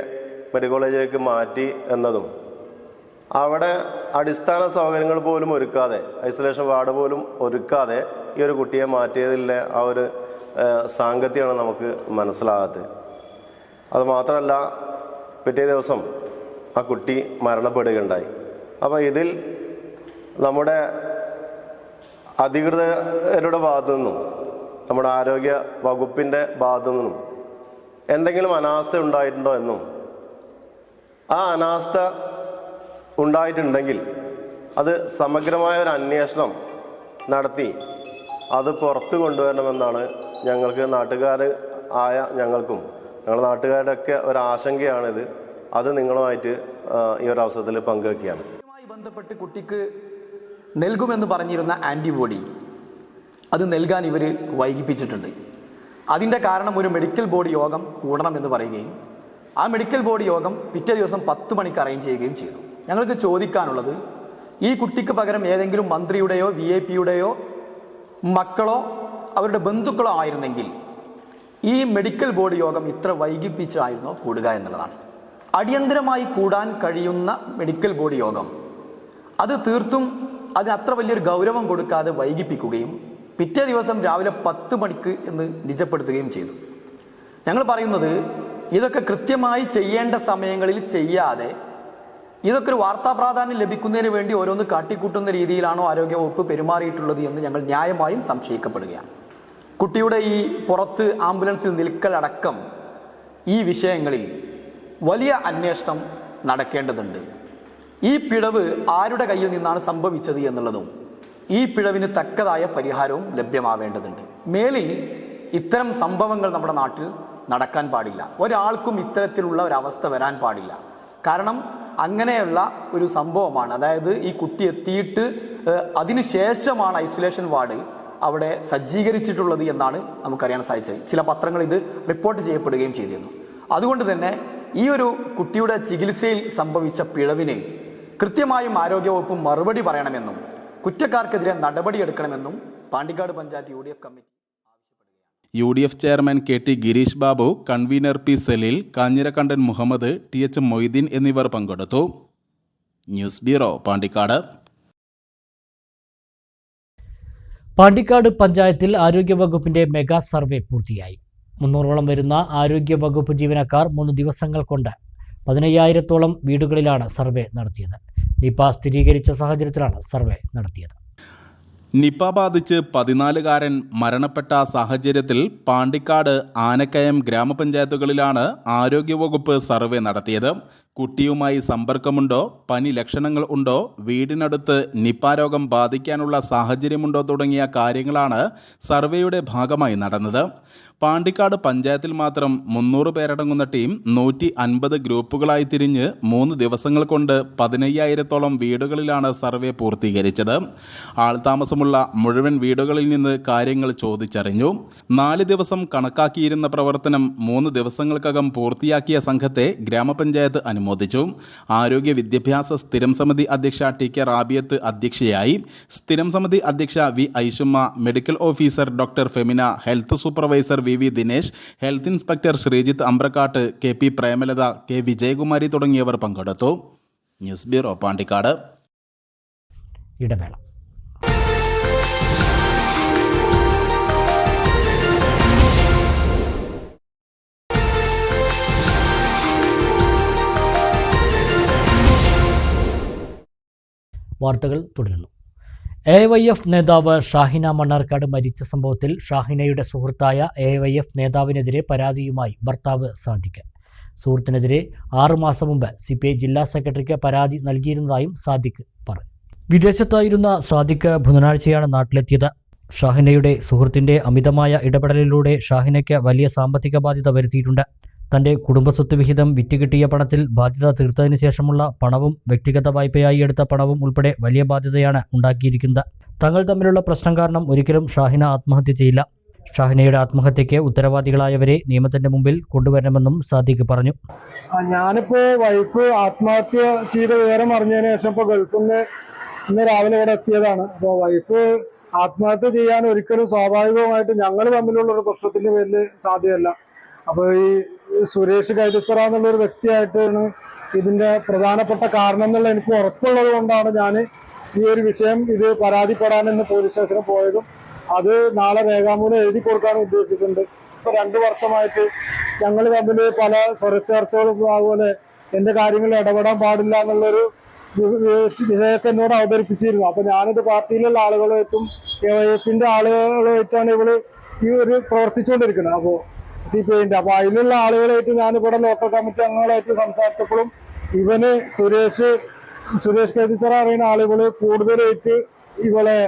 മെഡിക്കൽ കോളേജിലേക്ക് മാറ്റി എന്നതും അവിടെ അടിസ്ഥാന സൗകര്യങ്ങൾ പോലും ഒരുക്കാതെ, ഐസൊലേഷൻ വാർഡ് പോലും ഒരുക്കാതെ ഈ ഒരു കുട്ടിയെ മാറ്റിയതിലെ ആ ഒരു സാങ്കത്യമാണ് നമുക്ക് മനസ്സിലാകാത്തത്. അതുമാത്രമല്ല, പിറ്റേ ദിവസം ആ കുട്ടി മരണപ്പെടുകയുണ്ടായി. അപ്പോൾ ഇതിൽ നമ്മുടെ അധികൃതരുടെ ഭാഗത്തു നിന്നും നമ്മുടെ ആരോഗ്യ വകുപ്പിൻ്റെ ഭാഗത്തു നിന്നും എന്തെങ്കിലും അനാസ്ഥ ഉണ്ടായിട്ടുണ്ടോ എന്നും, ആ അനാസ്ഥ ഉണ്ടായിട്ടുണ്ടെങ്കിൽ അത് സമഗ്രമായ ഒരു അന്വേഷണം നടത്തി അത് പുറത്തു കൊണ്ടുവരണമെന്നാണ് ഞങ്ങൾക്ക് ഞങ്ങളുടെ നാട്ടുകാരുടെയൊക്കെ ഒരാശങ്കയാണിത്. അത് നിങ്ങളുമായിട്ട് ഈ ഒരു അവസരത്തിൽ പങ്കുവയ്ക്കുകയാണ്. ഇതുമായി ബന്ധപ്പെട്ട് കുട്ടിക്ക് നൽകുമെന്ന് പറഞ്ഞിരുന്ന ആൻറ്റിബോഡി അത് നൽകാൻ ഇവർ വൈകിപ്പിച്ചിട്ടുണ്ട്. അതിൻ്റെ കാരണം ഒരു മെഡിക്കൽ ബോർഡ് യോഗം കൂടണമെന്ന് പറയുകയും ആ മെഡിക്കൽ ബോർഡ് യോഗം പിറ്റേ ദിവസം 10 മണിക്ക് അറേഞ്ച് ചെയ്യുകയും ചെയ്തു. ഞങ്ങൾക്ക് ചോദിക്കാനുള്ളത്, ഈ കുട്ടിക്ക് പകരം ഏതെങ്കിലും മന്ത്രിയുടെയോ VIP-യുടെയോ മക്കളോ അവരുടെ ബന്ധുക്കളോ ആയിരുന്നെങ്കിൽ ഈ മെഡിക്കൽ ബോർഡ് യോഗം ഇത്ര വൈകിപ്പിച്ചായിരുന്നോ കൂടുക എന്നുള്ളതാണ്. അടിയന്തരമായി കൂടാൻ കഴിയുന്ന മെഡിക്കൽ ബോർഡ് യോഗം അത് തീർത്തും അതിന് അത്ര വലിയൊരു ഗൗരവം കൊടുക്കാതെ വൈകിപ്പിക്കുകയും പിറ്റേ ദിവസം രാവിലെ 10 മണിക്ക് എന്ന് നിജപ്പെടുത്തുകയും ചെയ്തു. ഞങ്ങൾ പറയുന്നത്, ഇതൊക്കെ കൃത്യമായി ചെയ്യേണ്ട സമയങ്ങളിൽ ചെയ്യാതെ ഇതൊക്കെ ഒരു വാർത്താ പ്രാധാന്യം ലഭിക്കുന്നതിന് വേണ്ടി ഓരോന്ന് കാട്ടിക്കൂട്ടുന്ന രീതിയിലാണോ ആരോഗ്യവകുപ്പ് പെരുമാറിയിട്ടുള്ളത് എന്ന് ഞങ്ങൾ ന്യായമായും സംശയിക്കപ്പെടുകയാണ്. കുട്ടിയുടെ ഈ പുറത്ത് ആംബുലൻസിൽ നിൽക്കലടക്കം ഈ വിഷയങ്ങളിൽ വലിയ അന്വേഷണം നടക്കേണ്ടതുണ്ട്. ഈ പിഴവ് ആരുടെ കയ്യിൽ നിന്നാണ് സംഭവിച്ചത് എന്നുള്ളതും ഈ പിഴവിന് തക്കതായ പരിഹാരവും ലഭ്യമാവേണ്ടതുണ്ട്. മേലിൽ ഇത്തരം സംഭവങ്ങൾ നമ്മുടെ നാട്ടിൽ നടക്കാൻ പാടില്ല. ഒരാൾക്കും ഇത്തരത്തിലുള്ള ഒരവസ്ഥ വരാൻ പാടില്ല. കാരണം അങ്ങനെയുള്ള ഒരു സംഭവമാണ്. അതായത് ഈ കുട്ടി എത്തിയിട്ട് അതിനുശേഷമാണ് ഐസൊലേഷൻ വാർഡ് അവിടെ സജ്ജീകരിച്ചിട്ടുള്ളത് എന്നാണ് നമുക്കറിയാൻ സാധിച്ചത്. ചില പത്രങ്ങൾ ഇത് റിപ്പോർട്ട് ചെയ്യപ്പെടുകയും ചെയ്തിരുന്നു. അതുകൊണ്ട് തന്നെ ഈ ഒരു കുട്ടിയുടെ ചികിത്സയിൽ സംഭവിച്ച പിഴവിന് കൃത്യമായും ആരോഗ്യവകുപ്പ് മറുപടി പറയണമെന്നും കുറ്റക്കാർക്കെതിരെ നടപടിയെടുക്കണമെന്നും Pandikkad panchayat UDF committee UDF chairman KT Gireesh Babu, convenor P Saleel, Kanjirakkandan Muhammad, TH Moideen എന്നിവർ പങ്കെടുത്തു. News bureau, Pandikkad. പാണ്ടിക്കാട് പഞ്ചായത്തിൽ ആരോഗ്യവകുപ്പിന്റെ മെഗാ സർവേ പൂർത്തിയായി. 300ഓളം വരുന്ന ആരോഗ്യവകുപ്പ് ജീവനക്കാർ 3 ദിവസങ്ങൾ കൊണ്ട് 15,000-ഓളം വീടുകളിലാണ് സർവേ നടത്തിയത്. നിപ സ്ഥിരീകരിച്ച സാഹചര്യത്തിലാണ് സർവേ നടത്തിയത്. നിപ ബാധിച്ച് 14കാരൻ മരണപ്പെട്ട സാഹചര്യത്തിൽ പാണ്ടിക്കാട്, ആനക്കയം ഗ്രാമപഞ്ചായത്തുകളിലാണ് ആരോഗ്യവകുപ്പ് സർവേ നടത്തിയത്. കുട്ടിയുമായി സമ്പർക്കമുണ്ടോ, പനി ലക്ഷണങ്ങൾ ഉണ്ടോ, വീടിനടുത്ത് നിപ രോഗം ബാധിക്കാനുള്ള സാഹചര്യമുണ്ടോ തുടങ്ങിയ കാര്യങ്ങളാണ് സർവേയുടെ ഭാഗമായി നടന്നത്. പാണ്ടിക്കാട് പഞ്ചായത്തിൽ മാത്രം 300 പേരടങ്ങുന്ന ടീം 150 ഗ്രൂപ്പുകളായി തിരിഞ്ഞ് 3 ദിവസങ്ങൾ കൊണ്ട് 15,000-ഓളം വീടുകളിലാണ് സർവേ പൂർത്തീകരിച്ചത്. ആൾതാമസമുള്ള മുഴുവൻ വീടുകളിൽ നിന്ന് കാര്യങ്ങൾ ചോദിച്ചറിഞ്ഞു. 4 ദിവസം കണക്കാക്കിയിരുന്ന പ്രവർത്തനം 3 ദിവസങ്ങൾക്കകം പൂർത്തിയാക്കിയ സംഘത്തെ ഗ്രാമപഞ്ചായത്ത് അനുമോദിച്ചു. ആരോഗ്യ വിദ്യാഭ്യാസ സ്ഥിരം സമിതി അധ്യക്ഷ TK റാബിയത്ത് അധ്യക്ഷയായി. സ്ഥിരം സമിതി അധ്യക്ഷ V Aishumma, medical officer doctor Femina, health supervisor VV Dinesh, health inspector Sreejith Ambrakkat, KP Premalatha, K Vijayakumari തുടങ്ങിയവർ പങ്കെടുത്തു. News bureau, Pandikkad. ഇടവേള. വാർത്തകൾ തുടരുന്നു. AYF നേതാവ് ഷാഹിന മണ്ണാർക്കാട് മരിച്ച സംഭവത്തിൽ ഷാഹിനയുടെ സുഹൃത്തായ AYF നേതാവിനെതിരെ പരാതിയുമായി ഭർത്താവ് സാദിഖ്. സുഹൃത്തിനെതിരെ 6 മാസം മുമ്പ് CPI ജില്ലാ സെക്രട്ടറിക്ക് പരാതി നൽകിയിരുന്നതായും സാദിഖ് പറഞ്ഞു. വിദേശത്തായിരുന്ന സാദിഖ് ബുധനാഴ്ചയാണ് നാട്ടിലെത്തിയത്. ഷാഹിനയുടെ സുഹൃത്തിൻ്റെ അമിതമായ ഇടപെടലിലൂടെ ഷാഹിനയ്ക്ക് വലിയ സാമ്പത്തിക ബാധ്യത വരുത്തിയിട്ടുണ്ട്. തൻ്റെ കുടുംബസ്വത്ത് വിഹിതം വിറ്റുകിട്ടിയ പണത്തിൽ ബാധ്യത തീർത്തതിന് ശേഷമുള്ള പണവും വ്യക്തിഗത വായ്പയായി എടുത്ത പണവും ഉൾപ്പെടെ വലിയ ബാധ്യതയാണ് ഉണ്ടാക്കിയിരിക്കുന്നത്. തങ്ങൾ തമ്മിലുള്ള പ്രശ്നം കാരണം ഒരിക്കലും ഷാഹിന ആത്മഹത്യ ചെയ്യില്ല. ഷാഹിനയുടെ ആത്മഹത്യയ്ക്ക് ഉത്തരവാദികളായവരെ നിയമത്തിന്റെ മുമ്പിൽ കൊണ്ടുവരണമെന്നും സാദിഖ് പറഞ്ഞു. ഞാനിപ്പോൾ വൈഫ് ആത്മഹത്യ ചെയ്ത വിവരം അറിഞ്ഞതിന് ശേഷം ഇപ്പോൾ ഗൾഫിൽ നിന്ന് ഇന്ന് രാവിലെ ഇവിടെ എത്തിയതാണ്. അപ്പോൾ വൈഫ് ആത്മഹത്യ ചെയ്യാൻ ഒരിക്കലും സ്വാഭാവികമായിട്ട് ഞങ്ങൾ തമ്മിലുള്ള ഒരു പ്രശ്നത്തിന്റെ പേരിൽ സാധ്യമല്ല. അപ്പോൾ ഈ സുരേഷ് കൈതച്ചിറ എന്നുള്ളൊരു വ്യക്തിയായിട്ടാണ് ഇതിന്റെ പ്രധാനപ്പെട്ട കാരണം എന്നുള്ള എനിക്ക് ഉറപ്പുള്ളത് കൊണ്ടാണ് ഞാൻ ഈ ഒരു വിഷയം ഇത് പരാതിപ്പെടാൻ ഇന്ന് പോലീസ് സ്റ്റേഷനിൽ പോയതും അത് നാളെ രേഖാമൂലം എഴുതി കൊടുക്കാൻ ഉദ്ദേശിച്ചിട്ടുണ്ട്. ഇപ്പോൾ 2 വർഷമായിട്ട് ഞങ്ങൾ തമ്മിൽ പല സ്വരച്ചേർച്ചകളും അതുപോലെ എൻ്റെ കാര്യങ്ങളിൽ ഇടപെടാൻ പാടില്ല എന്നുള്ളൊരു വിഷയമൊക്കെ എന്നോട് അവതരിപ്പിച്ചിരുന്നു. അപ്പോൾ ഞാനിത് പാർട്ടിയിലുള്ള ആളുകളുമായിട്ടും AIFന്റെ ആളുകളുമായിട്ടാണ് ഇവള് ഈ ഒരു പ്രവർത്തിച്ചുകൊണ്ടിരിക്കുന്നത്. അപ്പോൾ CPIന്റെ അപ്പോൾ അതിലുള്ള ആളുകളായിട്ട് ഞാനിവിടെ ലോക്കൽ കമ്മിറ്റി അംഗങ്ങളായിട്ട് സംസാരിച്ചപ്പോഴും ഇവന് സുരേഷ് കൈതച്ചിറ അറിയുന്ന ആളുകൾ കൂടുതലായിട്ട് ഇവളെ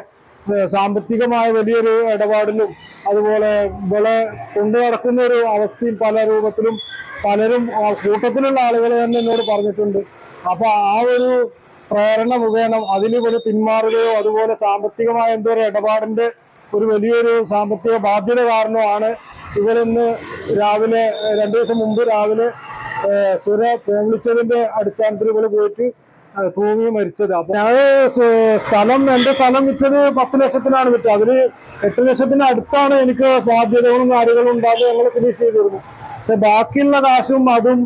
സാമ്പത്തികമായ വലിയൊരു ഇടപാടിലും അതുപോലെ ഇവളെ കൊണ്ടു നടക്കുന്ന ഒരു അവസ്ഥയും പല രൂപത്തിലും പലരും കൂട്ടത്തിലുള്ള ആളുകൾ തന്നെ എന്നോട് പറഞ്ഞിട്ടുണ്ട്. അപ്പൊ ആ ഒരു പ്രേരണ മുഖേന അതിന് ഒരു പിന്മാറുകയോ അതുപോലെ സാമ്പത്തികമായ എന്തോ ഒരു ഇടപാടിന്റെ ഒരു വലിയൊരു സാമ്പത്തിക ബാധ്യത കാരണമാണ് ഇവരിന്ന് രാവിലെ 2 ദിവസം മുമ്പ് രാവിലെ സുര വിളിച്ചതിന്റെ അടിസ്ഥാനത്തിൽ ഇവര് പോയിട്ട് തൂങ്ങി മരിച്ചത്. അപ്പൊ ഞാൻ എന്റെ സ്ഥലം വിറ്റത് 10 ലക്ഷത്തിനാണ് വിറ്റത്. അതിന് 8 ലക്ഷത്തിന് അടുത്താണ് എനിക്ക് ബാധ്യതകളും കാര്യങ്ങളും ഉണ്ടാകുന്നത് ഞങ്ങൾ ഫിനിഷ് ചെയ്തിരുന്നു. പക്ഷെ ബാക്കിയുള്ള കാശും അതും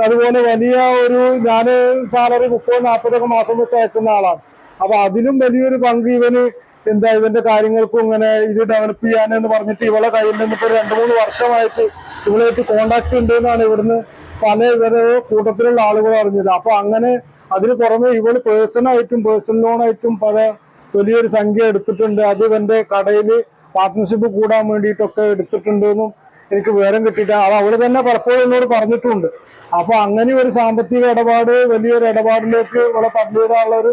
അതുപോലെ വലിയ ഒരു ഞാൻ സാലറി 30-40 മാസം വെച്ച് അയക്കുന്ന ആളാണ്. അപ്പൊ അതിലും വലിയൊരു പങ്ക് ഇവന് ഇവന്റെ കാര്യങ്ങൾക്കും ഇങ്ങനെ ഇത് ഡെവലപ്പ് ചെയ്യാനെന്ന് പറഞ്ഞിട്ട് ഇവളെ കയ്യിൽ നിന്ന് ഇപ്പോൾ 2-3 വർഷമായിട്ട് ഇവളായിട്ട് കോണ്ടാക്ട് ഉണ്ട് എന്നാണ് ഇവിടുന്ന് ഇവരെ കൂട്ടത്തിലുള്ള ആളുകൾ അറിഞ്ഞത്. അപ്പൊ അങ്ങനെ അതിന് പുറമെ ഇവള് പേഴ്സണൽ ലോണായിട്ടും പല വലിയൊരു സംഖ്യ എടുത്തിട്ടുണ്ട്. അത് ഇവന്റെ കടയിൽ പാർട്ട്ണർഷിപ്പ് കൂടാൻ വേണ്ടിയിട്ടൊക്കെ എടുത്തിട്ടുണ്ടെന്നും എനിക്ക് വിവരം കിട്ടിയിട്ട് അത് അവള് തന്നെ പലപ്പോഴും എന്നോട് പറഞ്ഞിട്ടുണ്ട്. അപ്പൊ അങ്ങനെ ഒരു സാമ്പത്തിക ഇടപാട് വലിയൊരു ഇടപാടിലേക്ക് ഇവിടെ തള്ളിയിടാനുള്ള ഒരു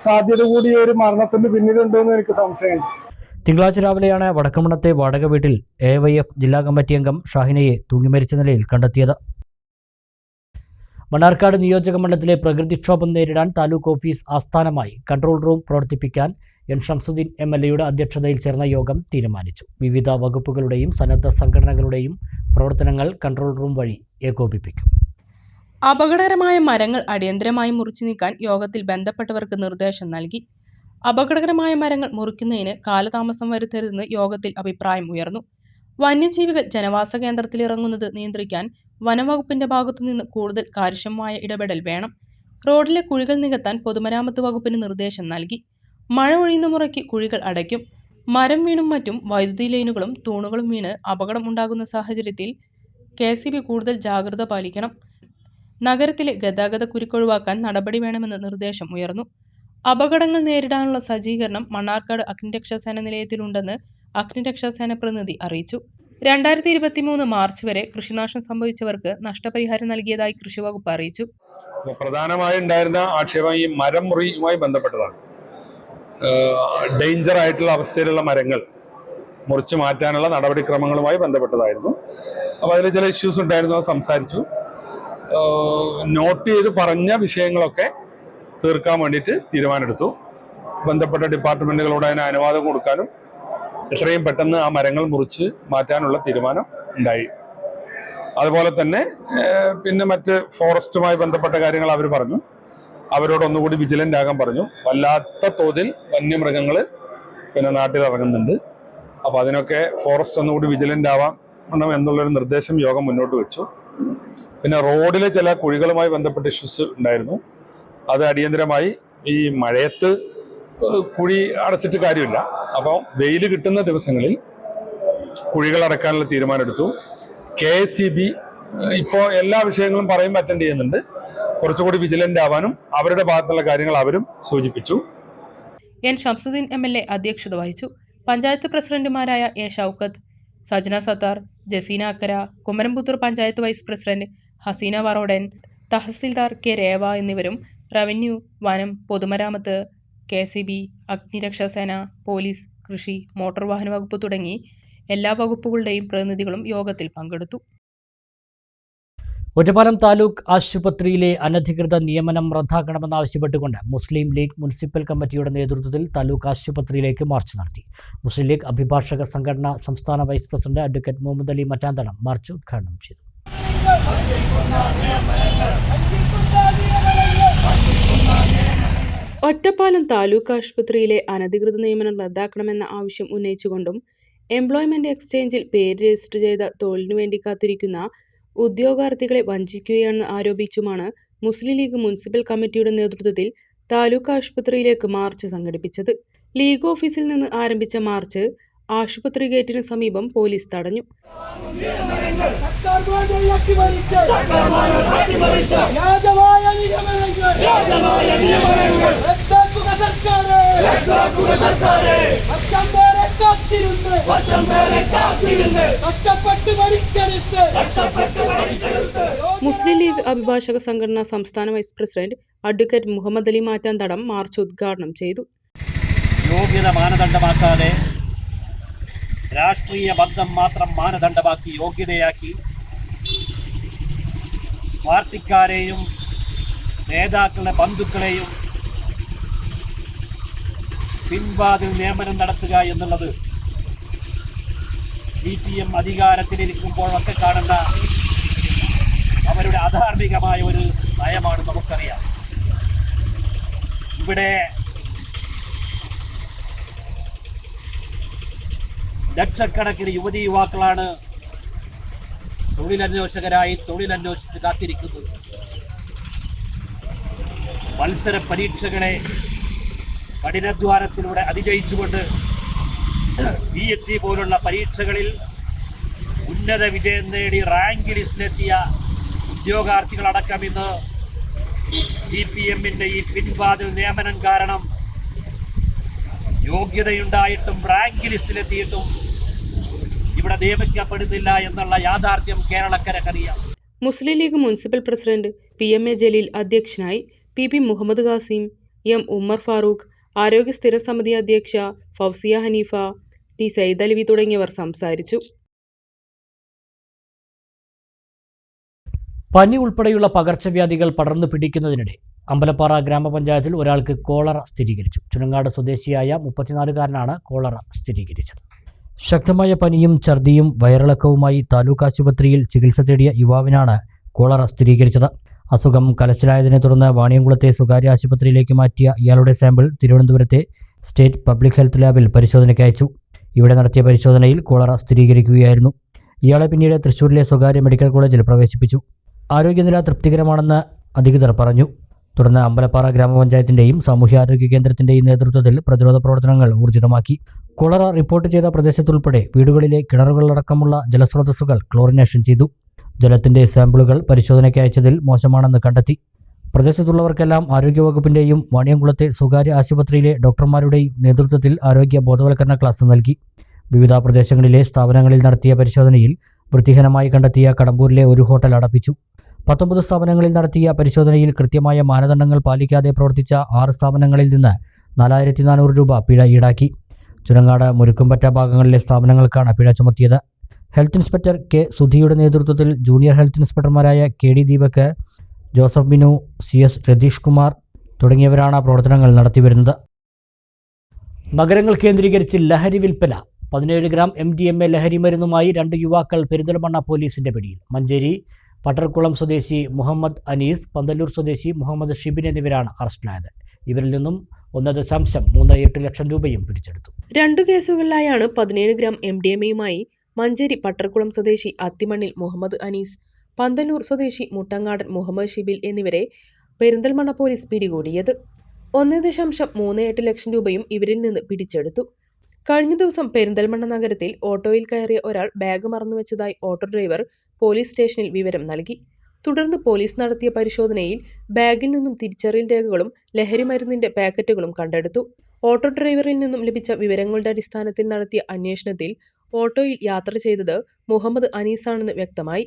സാധ്യത കൂടി ഒരു മരണത്തിന് പിന്നിലുണ്ടെന്ന് എനിക്ക് സംശയമുണ്ട്. തിങ്കളാഴ്ച രാവിലെയാണ് വടക്കമണ്ണത്തെ വാടക വീട്ടിൽ AIF ജില്ലാ കമ്മിറ്റി അംഗം ഷാഹിനയെ തൂങ്ങിമരിച്ച നിലയിൽ കണ്ടെത്തിയത്. മണ്ണാർക്കാട് നിയോജക മണ്ഡലത്തിലെ പ്രകൃതിക്ഷോഭം നേരിടാൻ താലൂക്ക് ഓഫീസ് ആസ്ഥാനമായി കൺട്രോൾ റൂം പ്രവർത്തിപ്പിക്കാൻ N. ഷംസുദ്ദീൻ MLA അധ്യക്ഷതയിൽ ചേർന്ന യോഗം തീരുമാനിച്ചു. വിവിധ വകുപ്പുകളുടെയും സന്നദ്ധ സംഘടനകളുടെയും പ്രവർത്തനങ്ങൾ കൺട്രോൾ റൂം വഴി ഏകോപിപ്പിക്കും. അപകടകരമായ മരങ്ങൾ അടിയന്തരമായി മുറിച്ചു നീക്കാൻ യോഗത്തിൽ ബന്ധപ്പെട്ടവർക്ക് നിർദ്ദേശം നൽകി. അപകടകരമായ മരങ്ങൾ മുറിക്കുന്നതിന് കാലതാമസം വരുത്തരുതെന്ന് യോഗത്തിൽ അഭിപ്രായം ഉയർന്നു. വന്യജീവികൾ ജനവാസ കേന്ദ്രത്തിൽ ഇറങ്ങുന്നത് നിയന്ത്രിക്കാൻ വനംവകുപ്പിന്റെ ഭാഗത്തുനിന്ന് കൂടുതൽ കാര്യക്ഷമമായ ഇടപെടൽ വേണം. റോഡിലെ കുഴികൾ നികത്താൻ പൊതുമരാമത്ത് വകുപ്പിന് നിർദ്ദേശം നൽകി. മഴ ഒഴിയുന്ന മുറയ്ക്ക് കുഴികൾ അടയ്ക്കും. മരം വീണും മറ്റും വൈദ്യുതി ലൈനുകളും തൂണുകളും വീണ് അപകടം ഉണ്ടാകുന്ന സാഹചര്യത്തിൽ KCB കൂടുതൽ ജാഗ്രത പാലിക്കണം. നഗരത്തിലെ ഗതാഗത കുരുക്കൊഴിവാക്കാൻ നടപടി വേണമെന്ന് നിർദ്ദേശം ഉയർന്നു. അപകടങ്ങൾ നേരിടാനുള്ള സജ്ജീകരണം മണ്ണാർക്കാട് അഗ്നിരക്ഷാസേന നിലയത്തിലുണ്ടെന്ന് അഗ്നിരക്ഷാസേന പ്രതിനിധി അറിയിച്ചു. 2023 മാർച്ച് വരെ കൃഷിനാശം സംഭവിച്ചവർക്ക് നഷ്ടപരിഹാരം നൽകിയതായി കൃഷിവകുപ്പ് അറിയിച്ചു. പ്രധാനമായും ഉണ്ടായിരുന്ന ആക്ഷേപം ഈ മരം മുറിയുമായി ബന്ധപ്പെട്ടതാണ്. ഡേഞ്ചർ ആയിട്ടുള്ള അവസ്ഥയിലുള്ള മരങ്ങൾ മുറിച്ചു മാറ്റാനുള്ള നടപടിക്രമങ്ങളുമായി ബന്ധപ്പെട്ടതായിരുന്നു. അപ്പോൾ അതിൽ ചില ഇഷ്യൂസ് ഉണ്ടായിരുന്നു, അത് സംസാരിച്ചു. നോട്ട് ചെയ്ത് പറഞ്ഞ വിഷയങ്ങളൊക്കെ തീർക്കാൻ വേണ്ടിയിട്ട് തീരുമാനമെടുത്തു. ബന്ധപ്പെട്ട ഡിപ്പാർട്ട്മെന്റുകളോട് അതിന് അനുവാദം കൊടുക്കാനും എത്രയും പെട്ടെന്ന് ആ മരങ്ങൾ മുറിച്ച് മാറ്റാനുള്ള തീരുമാനം ഉണ്ടായി. അതുപോലെ തന്നെ പിന്നെ മറ്റ് ഫോറസ്റ്റുമായി ബന്ധപ്പെട്ട കാര്യങ്ങൾ അവർ പറഞ്ഞു. അവരോട് ഒന്നുകൂടി വിജിലൻ്റ് ആകാൻ പറഞ്ഞു. വല്ലാത്ത തോതിൽ വന്യമൃഗങ്ങൾ പിന്നെ നാട്ടിൽ ഇറങ്ങുന്നുണ്ട്. അപ്പോൾ അതിനൊക്കെ ഫോറസ്റ്റ് ഒന്നുകൂടി വിജിലൻ്റ് ആവണം എന്നുള്ളൊരു നിർദ്ദേശം യോഗം മുന്നോട്ട് വെച്ചു. പിന്നെ റോഡിലെ ചില കുഴികളുമായി ബന്ധപ്പെട്ട ഇഷ്യൂസ് ഉണ്ടായിരുന്നു. അത് അടിയന്തരമായി ഈ മഴയത്ത് കുഴി അടച്ചിട്ട് കാര്യമില്ല. അപ്പോൾ വെയിൽ കിട്ടുന്ന ദിവസങ്ങളിൽ കുഴികൾ അടക്കാനുള്ള തീരുമാനമെടുത്തു. KCB ഇപ്പോൾ എല്ലാ വിഷയങ്ങളും പറയുമ്പോൾ അറ്റൻഡ് ചെയ്യുന്നുണ്ട്. കുറച്ചുകൂടി വിജിലൻ്റ് ആവാനും അവരുടെ ഭാഗത്തുള്ള കാര്യങ്ങൾ അവരും സൂചിപ്പിച്ചു. N. ഷംസുദ്ദീൻ MLA അധ്യക്ഷത വഹിച്ചു. പഞ്ചായത്ത് പ്രസിഡന്റുമാരായ A. Shoukath, Sajana Sathar, Jaseena Akkara, Kumaramputhur panchayat vice president Haseena Varodan, tahsildar K Reva എന്നിവരും റവന്യൂ, വനം, പൊതുമരാമത്ത്, KCB, അഗ്നിരക്ഷാസേന, പോലീസ്, കൃഷി, മോട്ടോർ വാഹന വകുപ്പ് തുടങ്ങി എല്ലാ വകുപ്പുകളുടെയും പ്രതിനിധികളും യോഗത്തിൽ പങ്കെടുത്തു. ഒറ്റപ്പാലം താലൂക്ക് ആശുപത്രിയിലെ അനധികൃത നിയമനം റദ്ദാക്കണമെന്നാവശ്യപ്പെട്ടുകൊണ്ട് മുസ്ലിം ലീഗ് മുനിസിപ്പൽ കമ്മിറ്റിയുടെ നേതൃത്വത്തിൽ താലൂക്ക് ആശുപത്രിയിലേക്ക് മാർച്ച് നടത്തി. മുസ്ലിം ലീഗ് അഭിഭാഷക സംഘടന സംസ്ഥാന vice president advocate Muhammad Ali Mattanthalam march ഉദ്ഘാടനം ചെയ്തു. ഒറ്റപ്പാലം താലൂക്ക് ആശുപത്രിയിലെ അനധികൃത നിയമനം റദ്ദാക്കണമെന്ന ആവശ്യം ഉന്നയിച്ചുകൊണ്ടും എംപ്ലോയ്മെന്റ് എക്സ്ചേഞ്ചിൽ പേര് രജിസ്റ്റർ ചെയ്ത തൊഴിലിനു വേണ്ടി കാത്തിരിക്കുന്ന ഉദ്യോഗാർത്ഥികളെ വഞ്ചിക്കുകയാണെന്ന് ആരോപിച്ചുമാണ് മുസ്ലിം ലീഗ് മുനിസിപ്പൽ കമ്മിറ്റിയുടെ നേതൃത്വത്തിൽ താലൂക്ക് ആശുപത്രിയിലേക്ക് മാർച്ച് സംഘടിപ്പിച്ചത്. ലീഗ് ഓഫീസിൽ നിന്ന് ആരംഭിച്ച മാർച്ച് ആശുപത്രി ഗേറ്റിന് സമീപം പോലീസ് തടഞ്ഞു. മുസ്ലിം ലീഗ് അഭിഭാഷക സംഘടന സംസ്ഥാന vice president advocate Muhammad Ali Mattanthadam march ഉദ്ഘാടനം ചെയ്തു. യോഗ്യത മാനദണ്ഡമാക്കാതെ രാഷ്ട്രീയ ബന്ധം മാത്രം മാനദണ്ഡമാക്കി യോഗ്യതയാക്കി പാർട്ടിക്കാരെയും നേതാക്കളുടെ ബന്ധുക്കളെയും പിൻവാതിൽ നിയമനം നടത്തുക എന്നുള്ളത് CPM അധികാരത്തിലിരിക്കുമ്പോഴൊക്കെ കാണുന്ന അവരുടെ അധാർമികമായ ഒരു നയമാണ് നമുക്കറിയാം. ഇവിടെ ലക്ഷക്കണക്കിന് യുവതി യുവാക്കളാണ് തൊഴിലന്വേഷകരായി തൊഴിലന്വേഷിച്ച് കാത്തിരിക്കുന്നത്. മത്സര പരീക്ഷകളെ കഠിനാധ്വാനത്തിലൂടെ അതിജയിച്ചുകൊണ്ട് PSC പോലുള്ള പരീക്ഷകളിൽ ഉന്നത വിജയം നേടി റാങ്ക് ലിസ്റ്റിലെത്തിയ ഉദ്യോഗാർത്ഥികളടക്കം ഇന്ന് CPM-ന്റെ ഈ പിൻവാതിൽ നിയമനം കാരണം യോഗ്യതയുണ്ടായിട്ടും റാങ്ക് ലിസ്റ്റിലെത്തിയിട്ടും ഇവിടെ നിയമിക്കപ്പെടുന്നില്ല എന്നുള്ള യാഥാർത്ഥ്യം കേരളക്കരക്കറിയാം. Muslim league municipal president PMA Jaleel അധ്യക്ഷനായി, PP മുഹമ്മദ് ഖാസിം, M ഉമ്മർ ഫാറൂഖ്, ആരോഗ്യ സ്ഥിര സമിതി അധ്യക്ഷ ഫൗസിയ ഹനീഫ, T സയ്യിദ് അലവി തുടങ്ങിയവർ സംസാരിച്ചു. പനി ഉൾപ്പെടെയുള്ള പകർച്ചവ്യാധികൾ പടർന്നു പിടിക്കുന്നതിനിടെ അമ്പലപ്പാറ ഗ്രാമപഞ്ചായത്തിൽ ഒരാൾക്ക് കോളറ സ്ഥിരീകരിച്ചു. ചുനങ്ങാട് സ്വദേശിയായ 34-കാരനാണ് കോളറ സ്ഥിരീകരിച്ചത്. ശക്തമായ പനിയും ഛർദിയും വയറിളക്കവുമായി താലൂക്ക് ആശുപത്രിയിൽ ചികിത്സ തേടിയ യുവാവിനാണ് കോളറ സ്ഥിരീകരിച്ചത്. അസുഖം കലശലായതിനെ തുടർന്ന് വാണിയംകുളത്തെ സ്വകാര്യ ആശുപത്രിയിലേക്ക് മാറ്റിയ ഇയാളുടെ സാമ്പിൾ തിരുവനന്തപുരത്തെ സ്റ്റേറ്റ് പബ്ലിക് ഹെൽത്ത് ലാബിൽ പരിശോധനയ്ക്ക് അയച്ചു. ഇവിടെ നടത്തിയ പരിശോധനയിൽ കോളറ സ്ഥിരീകരിക്കുകയായിരുന്നു. ഇയാളെ പിന്നീട് തൃശ്ശൂരിലെ സ്വകാര്യ മെഡിക്കൽ കോളേജിൽ പ്രവേശിപ്പിച്ചു. ആരോഗ്യനില തൃപ്തികരമാണെന്ന് അധികൃതർ പറഞ്ഞു. തുടർന്ന് അമ്പലപ്പാറ ഗ്രാമപഞ്ചായത്തിൻ്റെയും സാമൂഹ്യാരോഗ്യ കേന്ദ്രത്തിൻ്റെയും നേതൃത്വത്തിൽ പ്രതിരോധ പ്രവർത്തനങ്ങൾ ഊർജിതമാക്കി. കോളറ റിപ്പോർട്ട് ചെയ്ത പ്രദേശത്തുൾപ്പെടെ വീടുകളിലെ കിണറുകളടക്കമുള്ള ജലസ്രോതസ്സുകൾ ക്ലോറിനേഷൻ ചെയ്തു. ജലത്തിൻ്റെ സാമ്പിളുകൾ പരിശോധനയ്ക്ക് അയച്ചതിൽ മോശമാണെന്ന് കണ്ടെത്തി. പ്രദേശത്തുള്ളവർക്കെല്ലാം ആരോഗ്യവകുപ്പിൻ്റെയും വാണിയംകുളത്തെ സ്വകാര്യ ആശുപത്രിയിലെ ഡോക്ടർമാരുടെയും നേതൃത്വത്തിൽ ആരോഗ്യ ബോധവൽക്കരണ ക്ലാസ് നൽകി. വിവിധ പ്രദേശങ്ങളിലെ സ്ഥാപനങ്ങളിൽ നടത്തിയ പരിശോധനയിൽ വൃത്തിഹീനമായി കണ്ടെത്തിയ കടമ്പൂരിലെ ഒരു ഹോട്ടൽ അടപ്പിച്ചു. 19 സ്ഥാപനങ്ങളിൽ നടത്തിയ പരിശോധനയിൽ കൃത്യമായ മാനദണ്ഡങ്ങൾ പാലിക്കാതെ പ്രവർത്തിച്ച 6 സ്ഥാപനങ്ങളിൽ നിന്ന് 4400 രൂപ പിഴ ഈടാക്കി. ചുനങ്ങാട് മുരുക്കുംപറ്റ ഭാഗങ്ങളിലെ സ്ഥാപനങ്ങൾക്കാണ് പിഴ ചുമത്തിയത്. ഹെൽത്ത് ഇൻസ്പെക്ടർ K സുധിയുടെ നേതൃത്വത്തിൽ ജൂനിയർ ഹെൽത്ത് ഇൻസ്പെക്ടർമാരായ KD ദീപക്, ജോസഫ് ബിനു, CS രതീഷ് കുമാർ തുടങ്ങിയവരാണ് പ്രവർത്തനങ്ങൾ നടത്തിവരുന്നത്. നഗരങ്ങൾ കേന്ദ്രീകരിച്ച് ലഹരി വിൽപ്പന. 17 ഗ്രാം MDMA ലഹരി മരുന്നുമായി 2 യുവാക്കൾ പെരിന്തൽമണ്ണ പോലീസിന്റെ പിടിയിൽ. മഞ്ചേരി പട്ടർക്കുളം സ്വദേശി മുഹമ്മദ് അനീസ്, പന്തല്ലൂർ സ്വദേശി മുഹമ്മദ് ഷിബിൻ എന്നിവരാണ് അറസ്റ്റിലായത്. ഇവരിൽ നിന്നും 1.38 ലക്ഷം രൂപയും പിടിച്ചെടുത്തു. 2 കേസുകളിലായാണ് 17 ഗ്രാം MDMAയുമായി മഞ്ചേരി പട്ടർക്കുളം സ്വദേശി അത്തിമണ്ണിൽ മുഹമ്മദ് അനീസ്, പന്തല്ലൂർ സ്വദേശി മുട്ടങ്ങാടൻ മുഹമ്മദ് ഷിബിൽ എന്നിവരെ പെരിന്തൽമണ്ണ പോലീസ് പിടികൂടിയത്. 1.38 ലക്ഷം രൂപയും ഇവരിൽ നിന്ന് പിടിച്ചെടുത്തു. കഴിഞ്ഞ ദിവസം പെരിന്തൽമണ്ണ നഗരത്തിൽ ഓട്ടോയിൽ കയറിയ ഒരാൾ ബാഗ് മറന്നുവെച്ചതായി ഓട്ടോ ഡ്രൈവർ പോലീസ് സ്റ്റേഷനിൽ വിവരം നൽകി. തുടർന്ന് പോലീസ് നടത്തിയ പരിശോധനയിൽ ബാഗിൽ നിന്നും തിരിച്ചറിയൽ രേഖകളും ലഹരിമരുന്നിന്റെ പാക്കറ്റുകളും കണ്ടെടുത്തു. ഓട്ടോ ഡ്രൈവറിൽ നിന്നും ലഭിച്ച വിവരങ്ങളുടെ അടിസ്ഥാനത്തിൽ നടത്തിയ അന്വേഷണത്തിൽ ഓട്ടോയിൽ യാത്ര ചെയ്തത് മുഹമ്മദ് അനീസാണെന്ന് വ്യക്തമായി.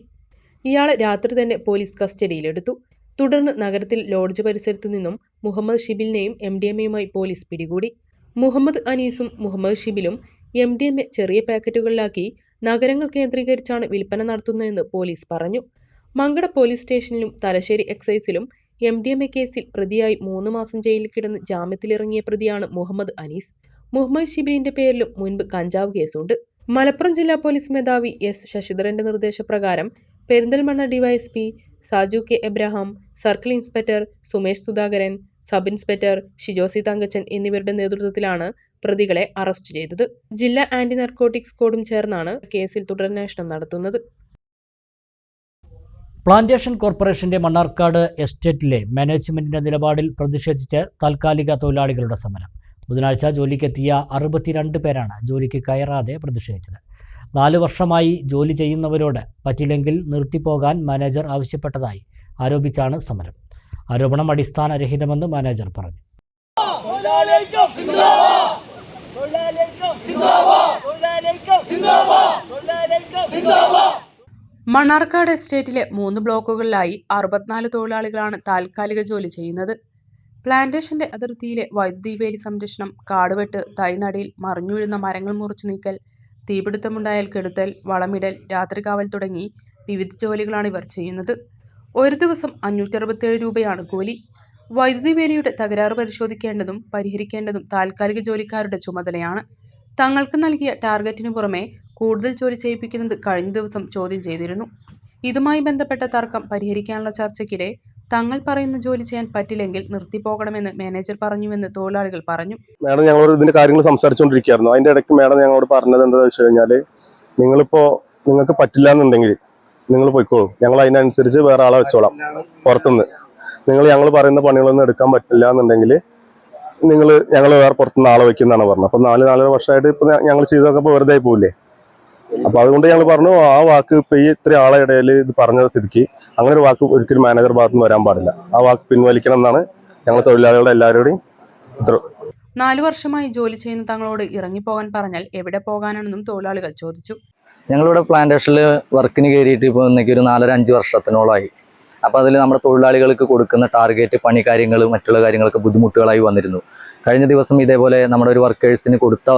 ഇയാളെ രാത്രി തന്നെ പോലീസ് കസ്റ്റഡിയിലെടുത്തു. തുടർന്ന് നഗരത്തിൽ ലോഡ്ജ് പരിസരത്തു നിന്നും മുഹമ്മദ് ഷിബിലിനെയും MDMAയുമായി പോലീസ് പിടികൂടി. മുഹമ്മദ് അനീസും മുഹമ്മദ് ഷിബിലും MDMA ചെറിയ പാക്കറ്റുകളിലാക്കി നഗരങ്ങൾ കേന്ദ്രീകരിച്ചാണ് വിൽപ്പന നടത്തുന്നതെന്ന് പോലീസ് പറഞ്ഞു. മങ്കട പോലീസ് സ്റ്റേഷനിലും തലശ്ശേരി എക്സൈസിലും MDMA കേസിൽ പ്രതിയായി 3 മാസം ജയിലിൽ കിടന്ന് ജാമ്യത്തിലിറങ്ങിയ പ്രതിയാണ് മുഹമ്മദ് അനീസ്. മുഹമ്മദ് ഷിബിലിന്റെ പേരിലും മുൻപ് കഞ്ചാവ് കേസുണ്ട്. മലപ്പുറം ജില്ലാ പോലീസ് മേധാവി S. ശശിധരന്റെ നിർദ്ദേശപ്രകാരം Perinthalmanna DYSP Saju K. Abraham, circle inspector Sumesh Sudhakaran, sub inspector Shijosi Thankachan എന്നിവരുടെ നേതൃത്വത്തിലാണ് പ്രതികളെ അറസ്റ്റ് ചെയ്തത്. ജില്ലാ ആന്റി നാർക്കോട്ടിക്സ് സ്ക്വാഡും ചേർന്നാണ് കേസിൽ തുടരന്വേഷണം നടത്തുന്നത്. പ്ലാന്റേഷൻ കോർപ്പറേഷന്റെ മണ്ണാർക്കാട് എസ്റ്റേറ്റിലെ മാനേജ്മെന്റിന്റെ നിലപാടിൽ പ്രതിഷേധിച്ച് താൽക്കാലിക തൊഴിലാളികളുടെ സമരം. ബുധനാഴ്ച ജോലിക്കെത്തിയ 62 പേരാണ് ജോലിക്ക് കയറാതെ പ്രതിഷേധിച്ചത്. 4 വർഷമായി ജോലി ചെയ്യുന്നവരോട് പറ്റില്ലെങ്കിൽ നിർത്തിപ്പോകാൻ മാനേജർ ആവശ്യപ്പെട്ടതായി ആരോപിച്ചാണ് സമരം. ആരോപണം അടിസ്ഥാനരഹിതമെന്ന് മാനേജർ പറഞ്ഞു. മണ്ണാർക്കാട് എസ്റ്റേറ്റിലെ 3 ബ്ലോക്കുകളിലായി 64 തൊഴിലാളികളാണ് താൽക്കാലിക ജോലി ചെയ്യുന്നത്. പ്ലാന്റേഷന്റെ അതിർത്തിയിലെ വൈദ്യുതി വേലി സംരക്ഷണം, കാടുവെട്ട്, തൈനടിയിൽ മറിഞ്ഞുവീഴുന്ന മരങ്ങൾ മുറിച്ചു നീക്കൽ, തീപിടുത്തമുണ്ടായാൽ കെടുത്തൽ, വളമിടൽ, രാത്രികാവൽ തുടങ്ങി വിവിധ ജോലികളാണ് ഇവർ ചെയ്യുന്നത്. ഒരു ദിവസം 567 രൂപയാണ് കൂലി. വൈദ്യുതി വേലിയുടെ തകരാറ് പരിശോധിക്കേണ്ടതും പരിഹരിക്കേണ്ടതും താൽക്കാലിക ജോലിക്കാരുടെ ചുമതലയാണ്. തങ്ങൾക്ക് നൽകിയ ടാർഗറ്റിനു പുറമെ കൂടുതൽ ജോലി ചെയ്യിപ്പിക്കുന്നത് കഴിഞ്ഞ ദിവസം ചോദ്യം ചെയ്തിരുന്നു. ഇതുമായി ബന്ധപ്പെട്ട തർക്കം പരിഹരിക്കാനുള്ള ചർച്ചയ്ക്കിടെ തങ്ങൾ പറയുന്ന ജോലി ചെയ്യാൻ പറ്റില്ലെങ്കിൽ നിർത്തിപ്പോകണമെന്ന് മാനേജർ പറഞ്ഞുവെന്ന് തൊഴിലാളികൾ പറഞ്ഞു. മാഡം ഞങ്ങളോട് ഇതിന്റെ കാര്യങ്ങൾ സംസാരിച്ചുകൊണ്ടിരിക്കുകയായിരുന്നു. അതിന്റെ ഇടയ്ക്ക് മാഡം ഞങ്ങളോട് പറഞ്ഞത് എന്താണെന്ന് വെച്ച് കഴിഞ്ഞാൽ, നിങ്ങൾക്ക് പറ്റില്ല എന്നുണ്ടെങ്കിൽ നിങ്ങൾ പോയിക്കോളൂ, ഞങ്ങൾ അതിനനുസരിച്ച് വേറെ ആളെ വെച്ചോളാം പുറത്തുനിന്ന്. ഞങ്ങൾ പറയുന്ന പണികളൊന്നും എടുക്കാൻ പറ്റില്ല എന്നുണ്ടെങ്കിൽ ഞങ്ങൾ വേറെ പുറത്തുനിന്ന് ആളെ വെക്കുന്നതാണ് പറഞ്ഞത്. അപ്പം 4-4.5 വർഷമായിട്ട് ഇപ്പം ഞങ്ങൾ ചെയ്തൊക്കെ ഇപ്പോൾ വെറുതെ പോവില്ലേ. അപ്പോൾ അതുകൊണ്ട് ഞങ്ങൾ പറഞ്ഞു, ആ വാക്ക് ഇപ്പം ഈ ഇത്ര ആളെ ഇടയിൽ ഇത് പറഞ്ഞത് സ്ഥിതിക്ക് അങ്ങനെ ഒരു വാക്ക് ഒരിക്കലും മാനേജർ ഭാഗത്ത് നിന്ന് വരാൻ പാടില്ല. ആ വാക്ക് പിൻവലിക്കണം എന്നാണ് ഞങ്ങൾ തൊഴിലാളികളുടെ എല്ലാവരുടെയും ഉത്തരവ്. 4 വർഷമായി ജോലി ചെയ്യുന്ന തങ്ങളോട് ഇറങ്ങിപ്പോകാൻ പറഞ്ഞാൽ എവിടെ പോകാനാണെന്നും തൊഴിലാളികൾ ചോദിച്ചു. ഞങ്ങളിവിടെ പ്ലാന്റേഷനിൽ വർക്കിന് കയറിയിട്ട് ഇപ്പോൾ ഇന്നേക്ക് ഒരു 4-5 വർഷത്തിനോളമായി. അപ്പോൾ അതിൽ നമ്മുടെ തൊഴിലാളികൾക്ക് കൊടുക്കുന്ന ടാർഗറ്റ്, പണി കാര്യങ്ങൾ, മറ്റുള്ള കാര്യങ്ങളൊക്കെ ബുദ്ധിമുട്ടുകളായി വന്നിരുന്നു. കഴിഞ്ഞ ദിവസം ഇതേപോലെ നമ്മുടെ ഒരു വർക്കേഴ്സിന് കൊടുത്ത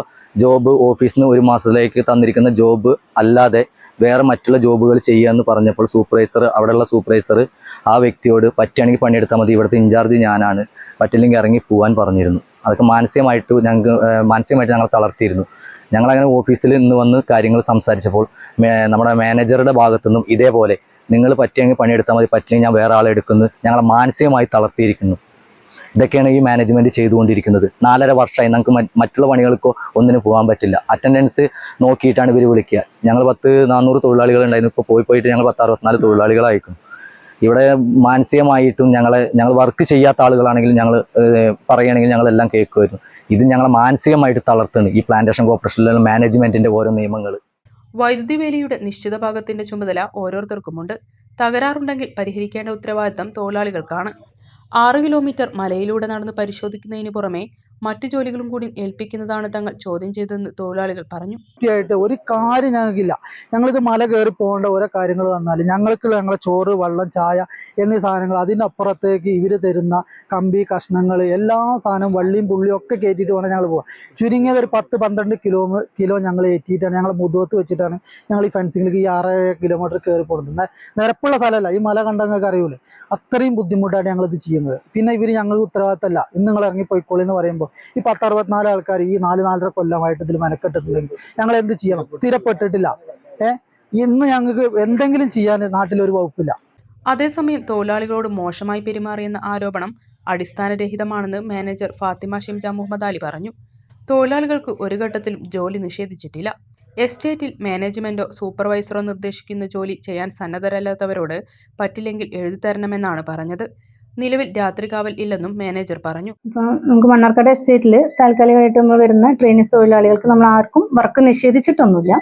ജോബ് ഓഫീസിൽ നിന്ന് 1 മാസത്തിലേക്ക് തന്നിരിക്കുന്ന ജോബ് അല്ലാതെ വേറെ മറ്റുള്ള ജോബുകൾ ചെയ്യാമെന്ന് പറഞ്ഞപ്പോൾ അവിടെയുള്ള സൂപ്പർവൈസർ ആ വ്യക്തിയോട് പറ്റുകയാണെങ്കിൽ പണിയെടുത്താൽ മതി, ഇവിടുത്തെ ഇൻചാർജ് ഞാനാണ്, പറ്റില്ലെങ്കിൽ ഇറങ്ങി പോകാൻ പറഞ്ഞിരുന്നു. അതൊക്കെ മാനസികമായിട്ട് ഞങ്ങൾ തളർത്തിയിരുന്നു. ഞങ്ങളങ്ങനെ ഓഫീസിൽ ഇന്ന് വന്ന് കാര്യങ്ങൾ സംസാരിച്ചപ്പോൾ നമ്മുടെ മാനേജറുടെ ഭാഗത്തുനിന്നും ഇതേപോലെ നിങ്ങൾ പറ്റിയെങ്കിൽ പണിയെടുത്താൽ മതി, പറ്റില്ലെങ്കിൽ ഞാൻ വേറെ ആളെ എടുക്കുന്നു, ഞങ്ങളെ മാനസികമായി തളർത്തിയിരിക്കുന്നു. ഇതൊക്കെയാണ് ഈ മാനേജ്മെൻറ്റ് ചെയ്തുകൊണ്ടിരിക്കുന്നത്. 4.5 വർഷമായി ഞങ്ങൾക്ക് മറ്റുള്ള പണികൾക്കോ ഒന്നിനും പോകാൻ പറ്റില്ല. അറ്റൻഡൻസ് നോക്കിയിട്ടാണ് ഇവർ വിളിക്കുക. ഞങ്ങൾ 400 തൊഴിലാളികളുണ്ടായിരുന്നു. ഇപ്പോൾ പോയിട്ട് ഞങ്ങൾ 64 തൊഴിലാളികളായിരിക്കും. ഇവിടെ മാനസികമായിട്ടും ഞങ്ങൾ വർക്ക് ചെയ്യാത്ത ആളുകളാണെങ്കിലും ഞങ്ങൾ പറയുകയാണെങ്കിൽ ഞങ്ങളെല്ലാം കേൾക്കുമായിരുന്നു. ഇത് ഞങ്ങളെ മാനസികമായിട്ട് തളർത്തുന്നു ഈ പ്ലാന്റേഷൻ കോർപ്പറേഷനിലെ മാനേജ്മെൻറ്റിൻ്റെ ഓരോ നിയമങ്ങൾ. വൈദ്യുതി വേലിയുടെ നിശ്ചിത ഭാഗത്തിന്റെ ചുമതല ഓരോരുത്തർക്കുമുണ്ട്. തകരാറുണ്ടെങ്കിൽ പരിഹരിക്കേണ്ട ഉത്തരവാദിത്തം തൊഴിലാളികൾക്കാണ്. 6 കിലോമീറ്റർ മലയിലൂടെ നടന്ന് പരിശോധിക്കുന്നതിന് പുറമെ മറ്റു ജോലികളും കൂടി ഏൽപ്പിക്കുന്നതാണ് തങ്ങൾ ചോദ്യം ചെയ്തതെന്ന് തൊഴിലാളികൾ പറഞ്ഞു. ഒരു കാര്യം ഞങ്ങൾക്കില്ല. ഞങ്ങളിത് മല കയറി പോകേണ്ട ഓരോ കാര്യങ്ങൾ വന്നാൽ ഞങ്ങളെ ചോറ്, വെള്ളം, ചായ എന്നീ സാധനങ്ങൾ അതിനപ്പുറത്തേക്ക് ഇവർ തരുന്ന കമ്പി കഷ്ണങ്ങൾ എല്ലാ സാധനവും വള്ളിയും പുള്ളിയും ഒക്കെ കയറ്റിയിട്ട് വേണം ഞങ്ങൾ പോകാം. ചുരുങ്ങിയത് ഒരു 10-12 കിലോ ഞങ്ങൾ ഏറ്റിയിട്ടാണ്, ഞങ്ങൾ മുതുകത്ത് വെച്ചിട്ടാണ് ഞങ്ങൾ ഈ ഫെൻസിങ്ങിലേക്ക് ഈ 6 കിലോമീറ്റർ കയറി പോകുന്നത്. നിരപ്പുള്ള സ്ഥലമല്ല, ഈ മല കണ്ടാൽ നിങ്ങൾക്ക് അറിയൂലേ, അത്രയും ബുദ്ധിമുട്ടാണ് ഞങ്ങളിത് ചെയ്യുന്നത്. പിന്നെ ഇവർ ഞങ്ങൾക്ക് ഉത്തരവാദിത്തമല്ല, ഇന്ന് നിങ്ങൾ ഇറങ്ങിപ്പോയിക്കോളി എന്ന് പറയുമ്പോൾ ഈ 10-64 ആൾക്കാർ ഈ 4-4.5 കൊല്ലമായിട്ട് ഇതിൽ മെനക്കെട്ടിട്ടുണ്ടെങ്കിൽ ഞങ്ങൾ എന്ത് ചെയ്യണം? സ്ഥിരപ്പെട്ടിട്ടില്ല. ഇന്ന് ഞങ്ങൾക്ക് എന്തെങ്കിലും ചെയ്യാൻ നാട്ടിലൊരു വകുപ്പില്ല. അതേസമയം തൊഴിലാളികളോട് മോശമായി പെരുമാറിയെന്ന ആരോപണം അടിസ്ഥാനരഹിതമാണെന്ന് മാനേജർ ഫാത്തിമ ഷിംജ മുഹമ്മദ് അലി പറഞ്ഞു. തൊഴിലാളികൾക്ക് ഒരു ഘട്ടത്തിലും ജോലി നിഷേധിച്ചിട്ടില്ല. എസ്റ്റേറ്റിൽ മാനേജ്മെന്റോ സൂപ്പർവൈസറോ നിർദ്ദേശിക്കുന്ന ജോലി ചെയ്യാൻ സന്നദ്ധരല്ലാത്തവരോട് പറ്റില്ലെങ്കിൽ എഴുതിത്തരണമെന്നാണ് പറഞ്ഞത്. നിലവിൽ രാത്രികാവൽ ഇല്ലെന്നും മാനേജർ പറഞ്ഞു. നമുക്ക് മണ്ണാർക്കാട് എസ്റ്റേറ്റിൽ താൽക്കാലികമായിട്ട് നമ്മൾ വരുന്ന ട്രെയിനീസ് തൊഴിലാളികൾക്ക് നമ്മൾ ആർക്കും വർക്ക് നിഷേധിച്ചിട്ടൊന്നുമില്ല.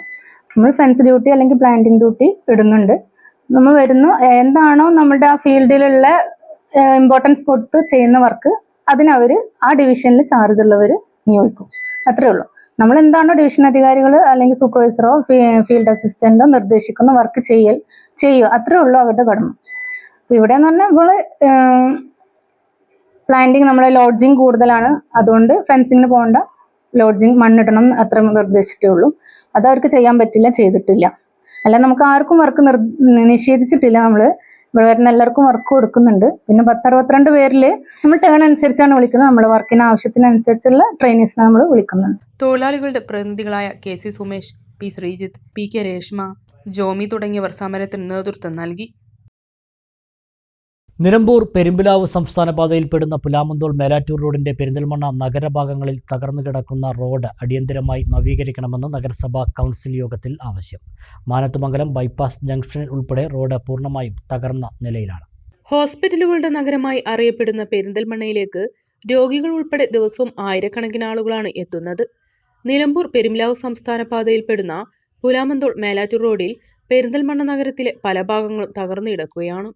നമ്മൾ ഫെൻസ് ഡ്യൂട്ടി അല്ലെങ്കിൽ പ്ലാന്റിംഗ് ഡ്യൂട്ടി ഇടുന്നുണ്ട്. നമ്മൾ വരുന്നു, എന്താണോ നമ്മുടെ ആ ഫീൽഡിലുള്ള ഇമ്പോർട്ടൻസ് കൊടുത്ത് ചെയ്യുന്ന വർക്ക് അതിനവർ ആ ഡിവിഷനിൽ ചാർജ് ഉള്ളവർ നിയോഗിക്കും. അത്രേ ഉള്ളൂ. നമ്മൾ എന്താണോ ഡിവിഷൻ അധികാരികൾ അല്ലെങ്കിൽ സൂപ്പർവൈസറോ ഫീൽഡ് അസിസ്റ്റന്റോ നിർദ്ദേശിക്കുന്ന വർക്ക് ചെയ്യുക, അത്രേ ഉള്ളൂ അവരുടെ കടമ. അപ്പോൾ ഇവിടെ എന്ന് പറഞ്ഞാൽ ഇപ്പോൾ പ്ലാന്റിങ് നമ്മുടെ ലോഡ്ജിങ് കൂടുതലാണ്, അതുകൊണ്ട് ഫെൻസിങ്ങിന് പോകേണ്ട, ലോഡ്ജിങ് മണ്ണിടണം അത്ര നിർദ്ദേശിച്ചിട്ടേ ഉള്ളൂ. അത് അവർക്ക് ചെയ്യാൻ പറ്റില്ല, ചെയ്തിട്ടില്ല. അല്ല നമുക്ക് ആർക്കും വർക്ക് നിഷേധിച്ചിട്ടില്ല. നമ്മൾ ഇവിടെ വരുന്ന എല്ലാവർക്കും വർക്ക് കൊടുക്കുന്നുണ്ട്. പിന്നെ 10-62 പേരിൽ നമ്മൾ ടേൺ അനുസരിച്ചാണ് വിളിക്കുന്നത്. നമ്മുടെ വർക്കിന് ആവശ്യത്തിനനുസരിച്ചുള്ള ട്രെയിനീസിനെ നമ്മൾ വിളിക്കുന്നുണ്ട്. തൊഴിലാളികളുടെ പ്രതിനിധികളായ KC Sumesh, P Sreejith, PK Reshma, Jomy തുടങ്ങിയവർ സമരത്തിന് നേതൃത്വം നൽകി. നിലമ്പൂർ പെരുമ്പിലാവ് സംസ്ഥാന പാതയിൽപ്പെടുന്ന പുലാമന്തോൾ മേലാറ്റൂർ റോഡിന്റെ പെരിന്തൽമണ്ണ നഗരഭാഗങ്ങളിൽ തകർന്നു കിടക്കുന്ന റോഡ് അടിയന്തരമായി നവീകരിക്കണമെന്ന് നഗരസഭാ കൗൺസിൽ യോഗത്തിൽ ആവശ്യം. മാനത്തുമംഗലം ബൈപ്പാസ് ജംഗ്ഷൻ ഉൾപ്പെടെ റോഡ് പൂർണ്ണമായും തകർന്ന നിലയിലാണ്. ഹോസ്പിറ്റലുകളുടെ നഗരമായി അറിയപ്പെടുന്ന പെരിന്തൽമണ്ണയിലേക്ക് രോഗികൾ ഉൾപ്പെടെ ദിവസവും ആയിരക്കണക്കിന് ആളുകളാണ് എത്തുന്നത്. നിലമ്പൂർ പെരുമ്പിലാവ് സംസ്ഥാന പാതയിൽപ്പെടുന്ന പുലാമന്തോൾ മേലാറ്റൂർ റോഡിൽ പെരിന്തൽമണ്ണ നഗരത്തിലെ പല ഭാഗങ്ങളും തകർന്നു കിടക്കുകയാണ്.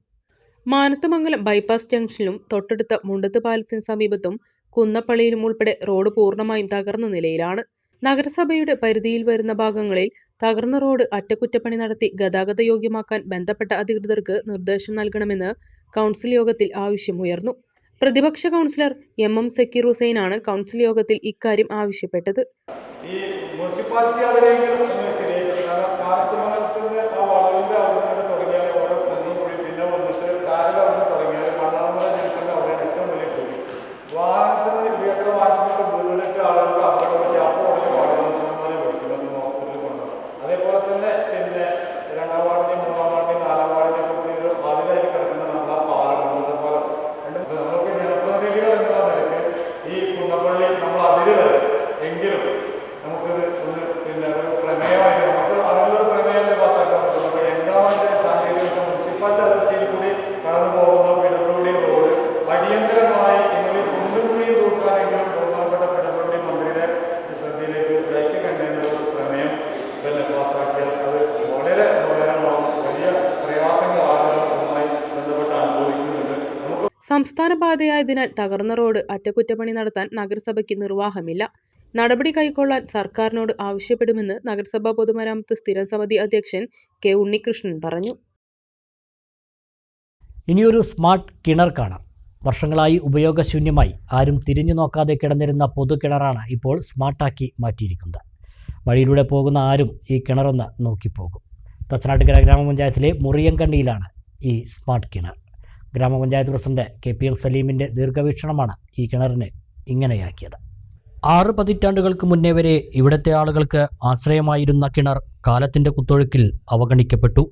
മാനത്തുമംഗലം ബൈപ്പാസ് ജംഗ്ഷനിലും തൊട്ടടുത്ത മുണ്ടത്ത് പാലത്തിന് സമീപത്തും കുന്നപ്പള്ളിയിലും ഉൾപ്പെടെ റോഡ് പൂർണ്ണമായും തകർന്ന നിലയിലാണ്. നഗരസഭയുടെ പരിധിയിൽ വരുന്ന ഭാഗങ്ങളിൽ തകർന്ന റോഡ് അറ്റകുറ്റപ്പണി നടത്തി ഗതാഗത യോഗ്യമാക്കാൻ ബന്ധപ്പെട്ട അധികൃതർക്ക് നിർദ്ദേശം നൽകണമെന്ന് കൗൺസിൽ യോഗത്തിൽ ആവശ്യമുയർന്നു. പ്രതിപക്ഷ കൗൺസിലർ MM സക്കീർ ഹുസൈനാണ് കൗൺസിൽ യോഗത്തിൽ ഇക്കാര്യം ആവശ്യപ്പെട്ടത്. സംസ്ഥാന പാതയായതിനാൽ തകർന്ന റോഡ് അറ്റകുറ്റപ്പണി നടത്താൻ നഗരസഭയ്ക്ക് നിർവാഹമില്ല. നടപടി കൈക്കൊള്ളാൻ സർക്കാരിനോട് ആവശ്യപ്പെടുമെന്ന് നഗരസഭാ പൊതുമരാമത്ത് സ്ഥിരം സമിതി അധ്യക്ഷൻ K ഉണ്ണികൃഷ്ണൻ പറഞ്ഞു. ഇനിയൊരു സ്മാർട്ട് കിണർ കാണാം. വർഷങ്ങളായി ഉപയോഗശൂന്യമായി ആരും തിരിഞ്ഞു നോക്കാതെ കിടന്നിരുന്ന പൊതു കിണറാണ് ഇപ്പോൾ സ്മാർട്ടാക്കി മാറ്റിയിരിക്കുന്നത്. വഴിയിലൂടെ പോകുന്ന ആരും ഈ കിണറൊന്ന് നോക്കിപ്പോകും. തച്ചനാട്ടുകര ഗ്രാമപഞ്ചായത്തിലെ മുറിയങ്കണ്ണിയിലാണ് ഈ സ്മാർട്ട് കിണർ. ഗ്രാമപഞ്ചായത്ത് പ്രസിഡന്റ് KPM സലീമിൻ്റെ ദീർഘവീക്ഷണമാണ് ഈ കിണറിനെ ഇങ്ങനെയാക്കിയത്. 6 പതിറ്റാണ്ടുകൾക്ക് മുന്നേ വരെ ഇവിടുത്തെ ആളുകൾക്ക് ആശ്രയമായിരുന്ന കിണർ കാലത്തിൻ്റെ കുത്തൊഴുക്കിൽ അവഗണിക്കപ്പെട്ടു.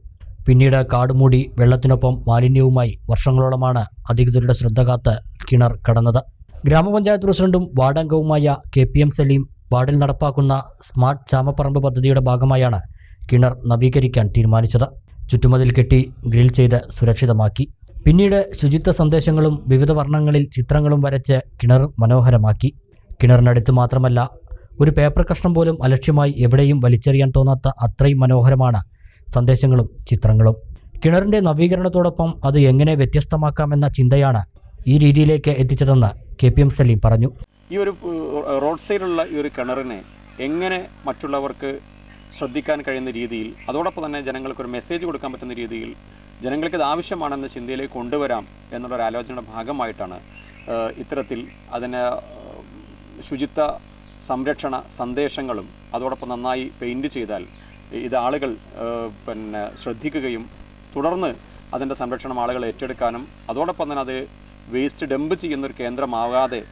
പിന്നീട് കാടുമൂടി വെള്ളത്തിനൊപ്പം മാലിന്യവുമായി വർഷങ്ങളോളമാണ് അധികൃതരുടെ ശ്രദ്ധ കാത്ത് കിണർ കടന്നത്. ഗ്രാമപഞ്ചായത്ത് പ്രസിഡന്റും വാർഡംഗവുമായ KPM സലീം വാർഡിൽ നടപ്പാക്കുന്ന സ്മാർട്ട് ചാമപ്പറമ്പ് പദ്ധതിയുടെ ഭാഗമായാണ് കിണർ നവീകരിക്കാൻ തീരുമാനിച്ചത്. ചുറ്റുമതിൽ കെട്ടി ഗ്രിൽ ചെയ്ത് സുരക്ഷിതമാക്കി. പിന്നീട് ശുചിത്വ സന്ദേശങ്ങളും വിവിധ വർണ്ണങ്ങളിൽ ചിത്രങ്ങളും വരച്ച് കിണർ മനോഹരമാക്കി. കിണറിനടുത്ത് മാത്രമല്ല, ഒരു പേപ്പർ കഷ്ണം പോലും അലക്ഷ്യമായി എവിടെയും വലിച്ചെറിയാൻ തോന്നാത്ത അത്രയും മനോഹരമാണ് സന്ദേശങ്ങളും ചിത്രങ്ങളും. കിണറിൻ്റെ നവീകരണത്തോടൊപ്പം അത് എങ്ങനെ വ്യത്യസ്തമാക്കാമെന്ന ചിന്തയാണ് ഈ രീതിയിലേക്ക് എത്തിച്ചതെന്ന് KPM സലീം പറഞ്ഞു. ഈ ഒരു റോഡ് സൈഡിലുള്ള ഈ ഒരു കിണറിനെ എങ്ങനെ മറ്റുള്ളവർക്ക് ശ്രദ്ധിക്കാൻ കഴിയുന്ന രീതിയിൽ, അതോടൊപ്പം തന്നെ ജനങ്ങൾക്കൊരു മെസ്സേജ് കൊടുക്കാൻ പറ്റുന്ന രീതിയിൽ ജനങ്ങൾക്ക് ഇത് ആവശ്യമാണെന്ന ചിന്തയിലേക്ക് കൊണ്ടുവരാം എന്നുള്ളൊരു ആലോചനയുടെ ഭാഗമായിട്ടാണ് ഇത്തരത്തിൽ അതിന് ശുചിത്വ സംരക്ഷണ സന്ദേശങ്ങളും അതോടൊപ്പം നന്നായി പെയിൻറ് ചെയ്താൽ ഇത് ആളുകൾ ശ്രദ്ധിക്കുകയും തുടർന്ന് അതിൻ്റെ സംരക്ഷണം ആളുകൾ ഏറ്റെടുക്കാനും അതോടൊപ്പം തന്നെ അത് വേസ്റ്റ് ഡംപ് ചെയ്യുന്നൊരു കേന്ദ്രമാകാതെ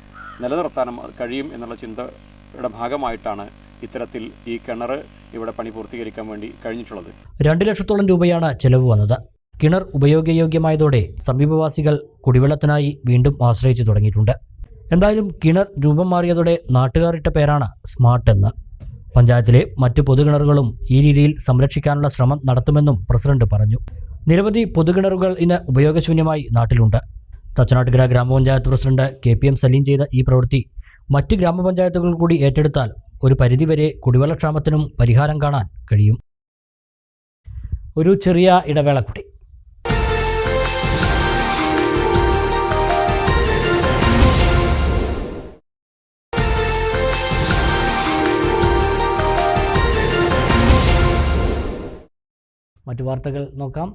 നിലനിർത്താനും കഴിയും എന്നുള്ള ചിന്തയുടെ ഭാഗമായിട്ടാണ് ഇത്തരത്തിൽ ഈ കിണർ ഇവിടെ പണി പൂർത്തീകരിക്കാൻ വേണ്ടി കഴിഞ്ഞിട്ടുള്ളത്. 2 ലക്ഷത്തോളം രൂപയാണ് ചെലവ് വന്നത്. കിണർ ഉപയോഗയോഗ്യമായതോടെ സമീപവാസികൾ കുടിവെള്ളത്തിനായി വീണ്ടും ആശ്രയിച്ചു തുടങ്ങിയിട്ടുണ്ട്. എന്തായാലും കിണർ രൂപം മാറിയതോടെ നാട്ടുകാരിട്ട പേരാണ് സ്മാർട്ട് എന്ന്. പഞ്ചായത്തിലെ മറ്റു പൊതുകിണറുകളും ഈ രീതിയിൽ സംരക്ഷിക്കാനുള്ള ശ്രമം നടത്തുമെന്നും പ്രസിഡന്റ് പറഞ്ഞു. നിരവധി പൊതുകിണറുകൾ ഇന്ന് ഉപയോഗശൂന്യമായി നാട്ടിലുണ്ട്. തച്ചനാട്ടുകര ഗ്രാമപഞ്ചായത്ത് പ്രസിഡന്റ് KPM സലീം ചെയ്ത ഈ പ്രവൃത്തി മറ്റ് ഗ്രാമപഞ്ചായത്തുകൾ കൂടി ഏറ്റെടുത്താൽ ഒരു പരിധിവരെ കുടിവെള്ളക്ഷാമത്തിനും പരിഹാരം കാണാൻ കഴിയും. ഒരു ചെറിയ ഇടവേള കൂടി. മറ്റു വാർത്തകൾ നോക്കാം.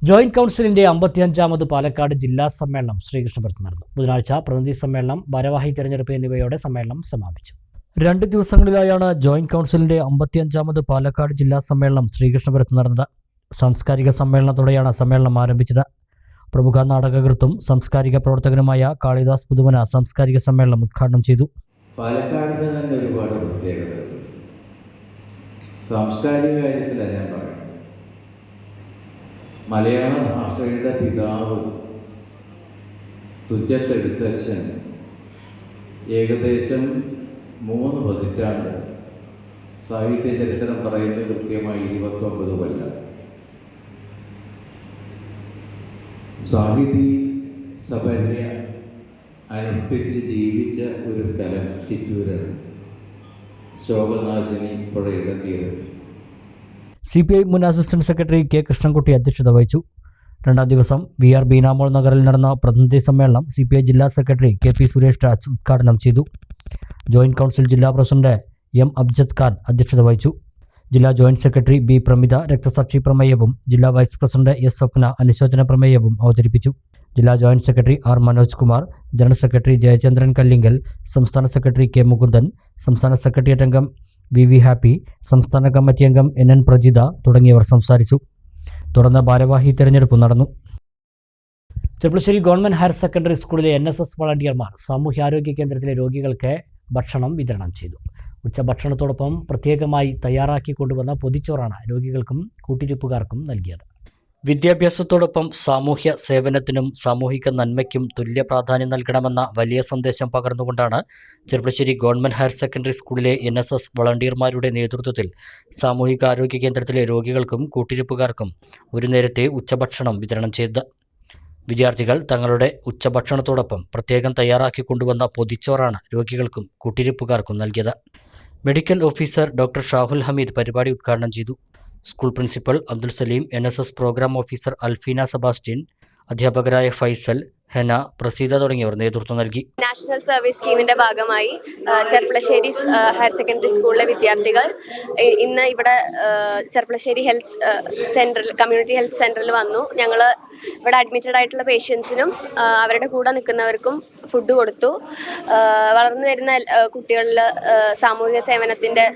ജോയിന്റ് കൗൺസിലിന്റെ 55ാമത് പാലക്കാട് ജില്ലാ സമ്മേളനം ശ്രീകൃഷ്ണപുരത്ത് നടന്നു. ബുധനാഴ്ച പ്രതിനിധി സമ്മേളനം, ഭാരവാഹി തെരഞ്ഞെടുപ്പ് എന്നിവയോടെ സമ്മേളനം സമാപിച്ചു. 2 ദിവസങ്ങളിലായാണ് ജോയിന്റ് കൗൺസിലിന്റെ 55ാമത് പാലക്കാട് ജില്ലാ സമ്മേളനം ശ്രീകൃഷ്ണപുരത്ത് നടന്നത്. സാംസ്കാരിക സമ്മേളനത്തോടെയാണ് സമ്മേളനം ആരംഭിച്ചത്. പ്രമുഖ നാടകകൃത്തും സാംസ്കാരിക പ്രവർത്തകനുമായ കാളിദാസ് പുതുമന സാംസ്കാരിക സമ്മേളനം ഉദ്ഘാടനം ചെയ്തു. പാലക്കാടിന് തന്നെ ഒരുപാട് പ്രത്യേകതകൾ സാംസ്കാരിക കാര്യത്തിലാണ് ഞാൻ പറയുന്നത്. മലയാള ഭാഷയുടെ പിതാവ് തുഞ്ചത്തെഴുത്തച്ഛൻ ഏകദേശം 3 പതിറ്റാണ്ട്, സാഹിത്യ ചരിത്രം പറയുന്നത് കൃത്യമായി 29 കൊല്ലം സാഹിതി സപര്യ അനുഷ്ഠിച്ച് ജീവിച്ച ഒരു സ്ഥലം ചിറ്റൂരാണ്. ശോകനാശിനി പുഴയുടെ തീരം. CPI മുൻ അസിസ്റ്റന്റ് സെക്രട്ടറി കെ കൃഷ്ണൻകുട്ടി അധ്യക്ഷത വഹിച്ചു. 2ാം ദിവസം VR ബീനാമോൾ നഗറിൽ നടന്ന പ്രതിനിധി സമ്മേളനം CPI ജില്ലാ സെക്രട്ടറി KP സുരേഷ് രാജ് ഉദ്ഘാടനം ചെയ്തു. ജോയിന്റ് കൗൺസിൽ ജില്ലാ പ്രസിഡന്റ് M അബ്ജദ് ഖാൻ അധ്യക്ഷത വഹിച്ചു. ജില്ലാ ജോയിന്റ് സെക്രട്ടറി B പ്രമിത രക്തസാക്ഷി പ്രമേയവും ജില്ലാ വൈസ് പ്രസിഡന്റ് S സ്വപ്ന അനുശോചന പ്രമേയവും അവതരിപ്പിച്ചു. ജില്ലാ joint secretary R Manoj Kumar, general secretary Jayachandran Kallingal, സംസ്ഥാന സെക്രട്ടറി K മുകുന്ദൻ, സംസ്ഥാന സെക്രട്ടേറിയറ്റ് അംഗം VV ഹാപ്പി, സംസ്ഥാന കമ്മിറ്റി അംഗം NN പ്രജിത തുടങ്ങിയവർ സംസാരിച്ചു. തുടർന്ന് ഭാരവാഹി തെരഞ്ഞെടുപ്പ് നടന്നു. ചെർപ്പുളശ്ശേരി ഗവൺമെന്റ് ഹയർ സെക്കൻഡറി സ്കൂളിലെ NSS വളണ്ടിയർമാർ സാമൂഹ്യാരോഗ്യ കേന്ദ്രത്തിലെ രോഗികൾക്ക് ഭക്ഷണം വിതരണം ചെയ്തു. ഉച്ചഭക്ഷണത്തോടൊപ്പം പ്രത്യേകമായി തയ്യാറാക്കി കൊണ്ടുവന്ന പൊതിച്ചോറാണ് രോഗികൾക്കും കൂട്ടിരിപ്പുകാർക്കും നൽകിയത്. വിദ്യാഭ്യാസത്തോടൊപ്പം സാമൂഹ്യ സേവനത്തിനും സാമൂഹിക നന്മയ്ക്കും തുല്യ പ്രാധാന്യം നൽകണമെന്ന വലിയ സന്ദേശം പകർന്നുകൊണ്ടാണ് ചെർപ്പുളശ്ശേരി ഗവൺമെന്റ് ഹയർ സെക്കൻഡറി സ്കൂളിലെ NSS വളണ്ടിയർമാരുടെ നേതൃത്വത്തിൽ സാമൂഹികാരോഗ്യ കേന്ദ്രത്തിലെ രോഗികൾക്കും കൂട്ടിരിപ്പുകാർക്കും ഒരു നേരത്തെ ഉച്ചഭക്ഷണം വിതരണം ചെയ്തത്. വിദ്യാർത്ഥികൾ തങ്ങളുടെ ഉച്ചഭക്ഷണത്തോടൊപ്പം പ്രത്യേകം തയ്യാറാക്കി കൊണ്ടുവന്ന പൊതിച്ചോറാണ് രോഗികൾക്കും കൂട്ടിരിപ്പുകാർക്കും നൽകിയത്. Medical officer doctor Shahul Hameed പരിപാടി ഉദ്ഘാടനം ചെയ്തു. School principal Abdul Saleem, NSS programme officer Alfina Sebastian, അധ്യാപകരായ ഫൈസൽ, ഹെന, പ്രസീത തുടങ്ങിയവർ നേതൃത്വം നൽകി. നാഷണൽ സർവീസ് സ്കീമിന്റെ ഭാഗമായി ചെർപ്പുളശ്ശേരി ഹയർ സെക്കൻഡറി സ്കൂളിലെ വിദ്യാർത്ഥികൾ ഇന്ന് ഇവിടെ ചെർപ്പുളശ്ശേരി ഹെൽത്ത് സെന്ററിൽ, കമ്മ്യൂണിറ്റി ഹെൽത്ത് സെന്ററിൽ വന്നു. ഞങ്ങൾ ഇവിടെ അഡ്മിറ്റഡ് ആയിട്ടുള്ള പേഷ്യൻസിനും അവരുടെ കൂടെ നിൽക്കുന്നവർക്കും ഫുഡ് കൊടുത്തു. വളർന്നു വരുന്ന കുട്ടികളിൽ സാമൂഹിക സേവനത്തിൻ്റെ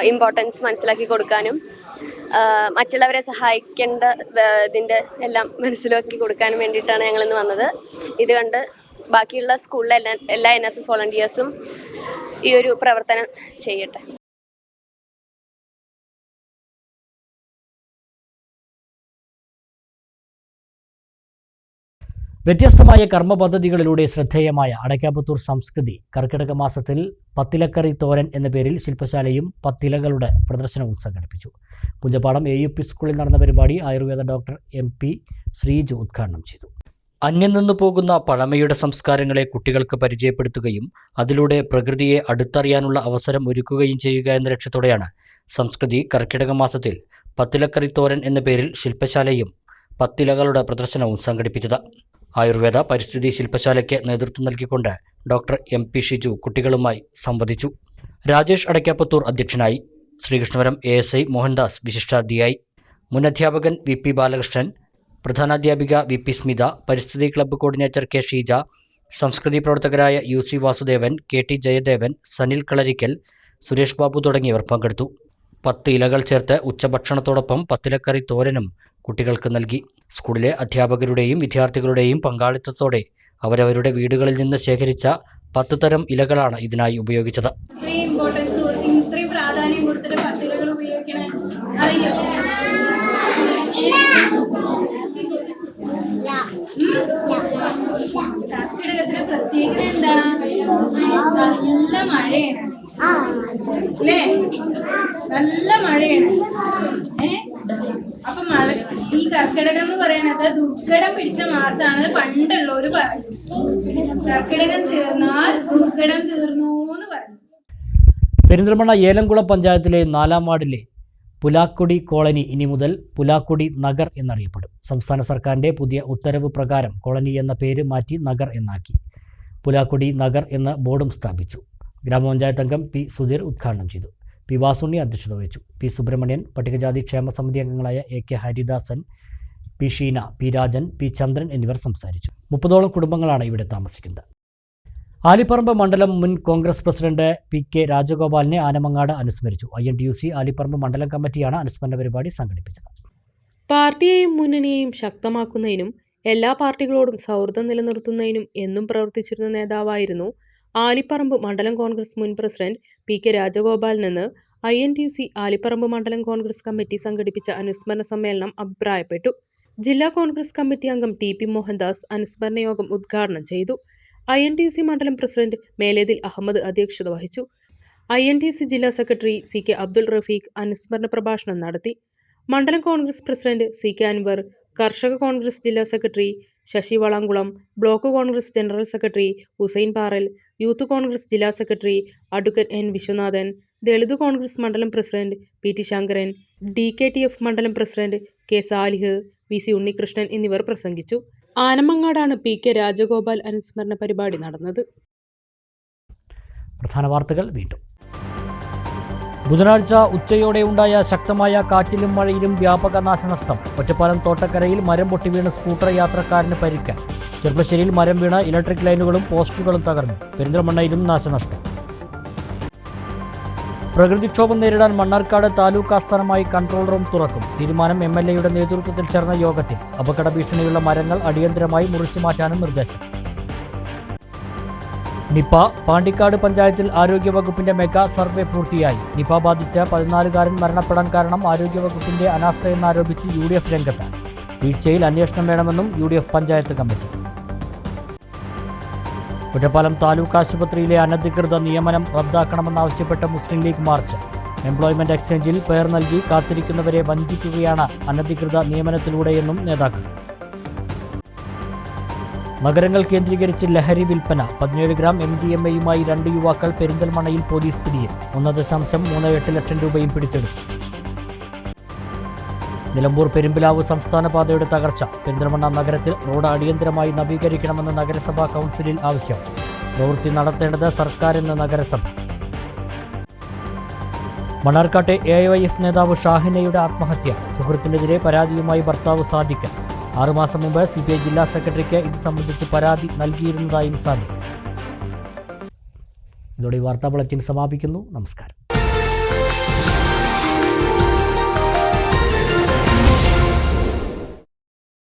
ഇമ്പോർട്ടൻസ് മനസ്സിലാക്കി കൊടുക്കാനും മറ്റുള്ളവരെ സഹായിക്കേണ്ട ഇതിൻ്റെ എല്ലാം മനസ്സിലാക്കി കൊടുക്കാനും വേണ്ടിയിട്ടാണ് ഞങ്ങളിന്ന് വന്നത്. ഇത് കണ്ട് ബാക്കിയുള്ള സ്കൂളിലെ എല്ലാ NSS വോളണ്ടിയേഴ്സും ഈ ഒരു പ്രവർത്തനം ചെയ്യട്ടെ. വ്യത്യസ്തമായ കർമ്മ പദ്ധതികളിലൂടെ ശ്രദ്ധേയമായ അടയ്ക്കാപുത്തൂർ സംസ്കൃതി കർക്കിടക മാസത്തിൽ പത്തിലക്കറി തോരൻ എന്ന പേരിൽ ശില്പശാലയും പത്തിലകളുടെ പ്രദർശനവും സംഘടിപ്പിച്ചു. പുഞ്ചപ്പാടം AUP സ്കൂളിൽ നടന്ന പരിപാടി ആയുർവേദ ഡോക്ടർ MP ശ്രീജു ഉദ്ഘാടനം ചെയ്തു. അന്യം നിന്നു പോകുന്ന പഴമയുടെ സംസ്കാരങ്ങളെ കുട്ടികൾക്ക് പരിചയപ്പെടുത്തുകയും അതിലൂടെ പ്രകൃതിയെ അടുത്തറിയാനുള്ള അവസരം ഒരുക്കുകയും ചെയ്യുക എന്ന ലക്ഷ്യത്തോടെയാണ് സംസ്കൃതി കർക്കിടക മാസത്തിൽ പത്തിലക്കറി തോരൻ എന്ന പേരിൽ ശില്പശാലയും പത്തിലകളുടെ പ്രദർശനവും സംഘടിപ്പിച്ചത്. ആയുർവേദ പരിസ്ഥിതി ശില്പശാലയ്ക്ക് നേതൃത്വം നൽകിക്കൊണ്ട് ഡോക്ടർ MP ഷിജു കുട്ടികളുമായി സംവദിച്ചു. രാജേഷ് അടയ്ക്കാപുത്തൂർ അധ്യക്ഷനായി. ശ്രീകൃഷ്ണപുരം ASI മോഹൻദാസ് വിശിഷ്ടാതിഥിയായി. മുൻ അധ്യാപകൻ VP ബാലകൃഷ്ണൻ, പ്രധാനാധ്യാപിക VP സ്മിത, പരിസ്ഥിതി ക്ലബ്ബ് കോർഡിനേറ്റർ K ഷീജ, സംസ്കൃതി പ്രവർത്തകരായ UC വാസുദേവൻ, KT ജയദേവൻ, സനിൽ കളരിക്കൽ, സുരേഷ് ബാബു തുടങ്ങിയവർ പങ്കെടുത്തു. 10 ഇലകൾ ചേർത്ത് ഉച്ചഭക്ഷണത്തോടൊപ്പം പത്തിലക്കറി തോരനും കുട്ടികൾക്ക് നൽകി. സ്കൂളിലെ അധ്യാപകരുടെയും വിദ്യാർത്ഥികളുടെയും പങ്കാളിത്തത്തോടെ അവരവരുടെ വീടുകളിൽ നിന്ന് ശേഖരിച്ച 10 തരം ഇലകളാണ് ഇതിനായി ഉപയോഗിച്ചത്. ഇത്രയും പ്രാധാന്യം കൊടുത്തിട്ട് പത്തിലകൾ ഉപയോഗിക്കണേ അറിയോ? കർക്കിടകത്തിന് പ്രത്യേകത എന്താ? നല്ല മഴയാണ് അല്ലേ? നല്ല മഴയാണ്. അപ്പൊ മഴ, ഈ കർക്കിടകം എന്ന് പറയുന്നത് ദുർഘടം പിടിച്ച മാസമാണ് പണ്ടുള്ളവര് പറയും. കർക്കിടകം തീർന്നാൽ ദുർഘടം തീർന്നു എന്ന് പറഞ്ഞു. പെരിന്തൽമണ്ണ ഏലംകുളം പഞ്ചായത്തിലെ 4ാം വാർഡിലെ പുലാക്കുടി കോളനി ഇനി മുതൽ പുലാക്കുടി നഗർ എന്നറിയപ്പെടും. സംസ്ഥാന സർക്കാരിൻ്റെ പുതിയ ഉത്തരവ് പ്രകാരം കോളനി എന്ന പേര് മാറ്റി നഗർ എന്നാക്കി. പുലാക്കുടി നഗർ എന്ന ബോർഡും സ്ഥാപിച്ചു. ഗ്രാമപഞ്ചായത്ത് അംഗം P സുധീർ ഉദ്ഘാടനം ചെയ്തു. P വാസുണ്ണി അധ്യക്ഷത വഹിച്ചു. P സുബ്രഹ്മണ്യൻ, പട്ടികജാതി ക്ഷേമ സമിതി അംഗങ്ങളായ AK Haridasan, P Sheena, P Rajan, P Chandran എന്നിവർ സംസാരിച്ചു. 30ഓളം കുടുംബങ്ങളാണ് ഇവിടെ താമസിക്കുന്നത്. ആലിപ്പറമ്പ് മണ്ഡലം മുൻ കോൺഗ്രസ് പ്രസിഡന്റ് പി കെ രാജഗോപാലിനെ ആനമങ്ങാട് അനുസ്മരിച്ചു. INTUC ആലിപ്പറമ്പ് മണ്ഡലം കമ്മിറ്റിയാണ് അനുസ്മരണ പരിപാടി സംഘടിപ്പിച്ചത്. പാർട്ടിയെയും മുന്നണിയെയും ശക്തമാക്കുന്നതിനും എല്ലാ പാർട്ടികളോടും സൗഹൃദം നിലനിർത്തുന്നതിനും എന്നും പ്രവർത്തിച്ചിരുന്ന നേതാവായിരുന്നു ആലിപ്പറമ്പ് മണ്ഡലം കോൺഗ്രസ് മുൻ പ്രസിഡന്റ് പി കെ രാജഗോപാലിനെന്ന് INTUC ആലിപ്പറമ്പ് മണ്ഡലം കോൺഗ്രസ് കമ്മിറ്റി സംഘടിപ്പിച്ച അനുസ്മരണ സമ്മേളനം അഭിപ്രായപ്പെട്ടു. ജില്ലാ കോൺഗ്രസ് കമ്മിറ്റി അംഗം TP മോഹൻദാസ് അനുസ്മരണ യോഗം ഉദ്ഘാടനം ചെയ്തു. INTUC മണ്ഡലം പ്രസിഡന്റ് മേലേതിൽ അഹമ്മദ് അധ്യക്ഷത വഹിച്ചു. INTUC ജില്ലാ സെക്രട്ടറി CK അബ്ദുൾ റഫീഖ് അനുസ്മരണ പ്രഭാഷണം നടത്തി. മണ്ഡലം കോൺഗ്രസ് പ്രസിഡന്റ് CK അൻവർ, കർഷക കോൺഗ്രസ് ജില്ലാ secretary Sasi Valankulam, block Congress general secretary Hussain Paral, youth Congress ജില്ലാ secretary advocate N Viswanathan, Dalit Congress മണ്ഡലം പ്രസിഡന്റ് PT ശങ്കരൻ, DKTF മണ്ഡലം president K Salih, VC Unnikrishnan എന്നിവർ പ്രസംഗിച്ചു. ആനമങ്ങാടാണ് പി കെ രാജഗോപാൽ അനുസ്മരണ പരിപാടി നടന്നത്. പ്രധാന വാർത്തകൾ വീണ്ടും. ബുധനാഴ്ച ഉച്ചയോടെ ഉണ്ടായ ശക്തമായ കാറ്റിലും മഴയിലും വ്യാപക നാശനഷ്ടം. ഒറ്റപ്പാലം തോട്ടക്കരയിൽ മരം പൊട്ടി വീണ് സ്കൂട്ടർ യാത്രക്കാരന് പരിക്ക്. ചെർപ്പശ്ശേരിയിൽ മരം വീണ് ഇലക്ട്രിക് ലൈനുകളും പോസ്റ്റുകളും തകർന്നു. പെരിന്തൽമണ്ണയിലും നാശനഷ്ടം. പ്രകൃതിക്ഷോഭം നേരിടാൻ മണ്ണാർക്കാട് താലൂക്ക് ആസ്ഥാനമായി കൺട്രോൾ റൂം തുറക്കും. തീരുമാനം MLAയുടെ നേതൃത്വത്തിൽ ചേർന്ന യോഗത്തിൽ. അപകട ഭീഷണിയുള്ള മരങ്ങൾ അടിയന്തരമായി മുറിച്ചു മാറ്റാനും നിർദ്ദേശം. നിപ പാണ്ടിക്കാട് പഞ്ചായത്തിൽ ആരോഗ്യവകുപ്പിന്റെ മെഗാ സർവേ പൂർത്തിയായി. നിപ ബാധിച്ച് 14കാരൻ മരണപ്പെടാൻ കാരണം ആരോഗ്യവകുപ്പിന്റെ അനാസ്ഥയെന്നാരോപിച്ച് UDF രംഗത്ത്. വീഴ്ചയിൽ അന്വേഷണം വേണമെന്നും UDF പഞ്ചായത്ത് കമ്മിറ്റി. ഒറ്റപ്പാലം താലൂക്ക് ആശുപത്രിയിലെ അനധികൃത നിയമനം റദ്ദാക്കണമെന്നാവശ്യപ്പെട്ട് മുസ്ലിം ലീഗ് മാർച്ച്. എംപ്ലോയ്മെന്റ് എക്സ്ചേഞ്ചിൽ പേർ നൽകി കാത്തിരിക്കുന്നവരെ വഞ്ചിക്കുകയാണ് അനധികൃത നിയമനത്തിലൂടെയെന്നും നേതാക്കൾ. നഗരങ്ങൾ കേന്ദ്രീകരിച്ച് ലഹരി വിൽപ്പന. 17 ഗ്രാം MDMAയുമായി 2 യുവാക്കൾ പെരിന്തൽമണ്ണയിൽ പോലീസ് പിടിയിൽ. 1.38 ലക്ഷം രൂപയും പിടിച്ചെടുത്തു. നിലമ്പൂർ പെരുമ്പിലാവ് സംസ്ഥാന പാതയുടെ തകർച്ച. പെരിന്തൽമണ്ണ നഗരത്തിൽ റോഡ് അടിയന്തരമായി നവീകരിക്കണമെന്ന് നഗരസഭാ കൗൺസിലിൽ ആവശ്യം. പ്രവൃത്തി നടത്തേണ്ടത് സർക്കാരെന്ന് നഗരസഭ. മണ്ണാർക്കാട്ടെ AIYF നേതാവ് ഷാഹിനയുടെ ആത്മഹത്യ. സുഹൃത്തിനെതിരെ പരാതിയുമായി ഭർത്താവ് സാദിഖ്. 6 മാസം മുമ്പ് CPI ജില്ലാ സെക്രട്ടറിക്ക് ഇത് സംബന്ധിച്ച് പരാതി നൽകിയിരുന്നതായും സാദിഖ്. ഇതോടെ വാർത്താ ബുള്ളറ്റിൻ സമാപിക്കുന്നു. നമസ്കാരം.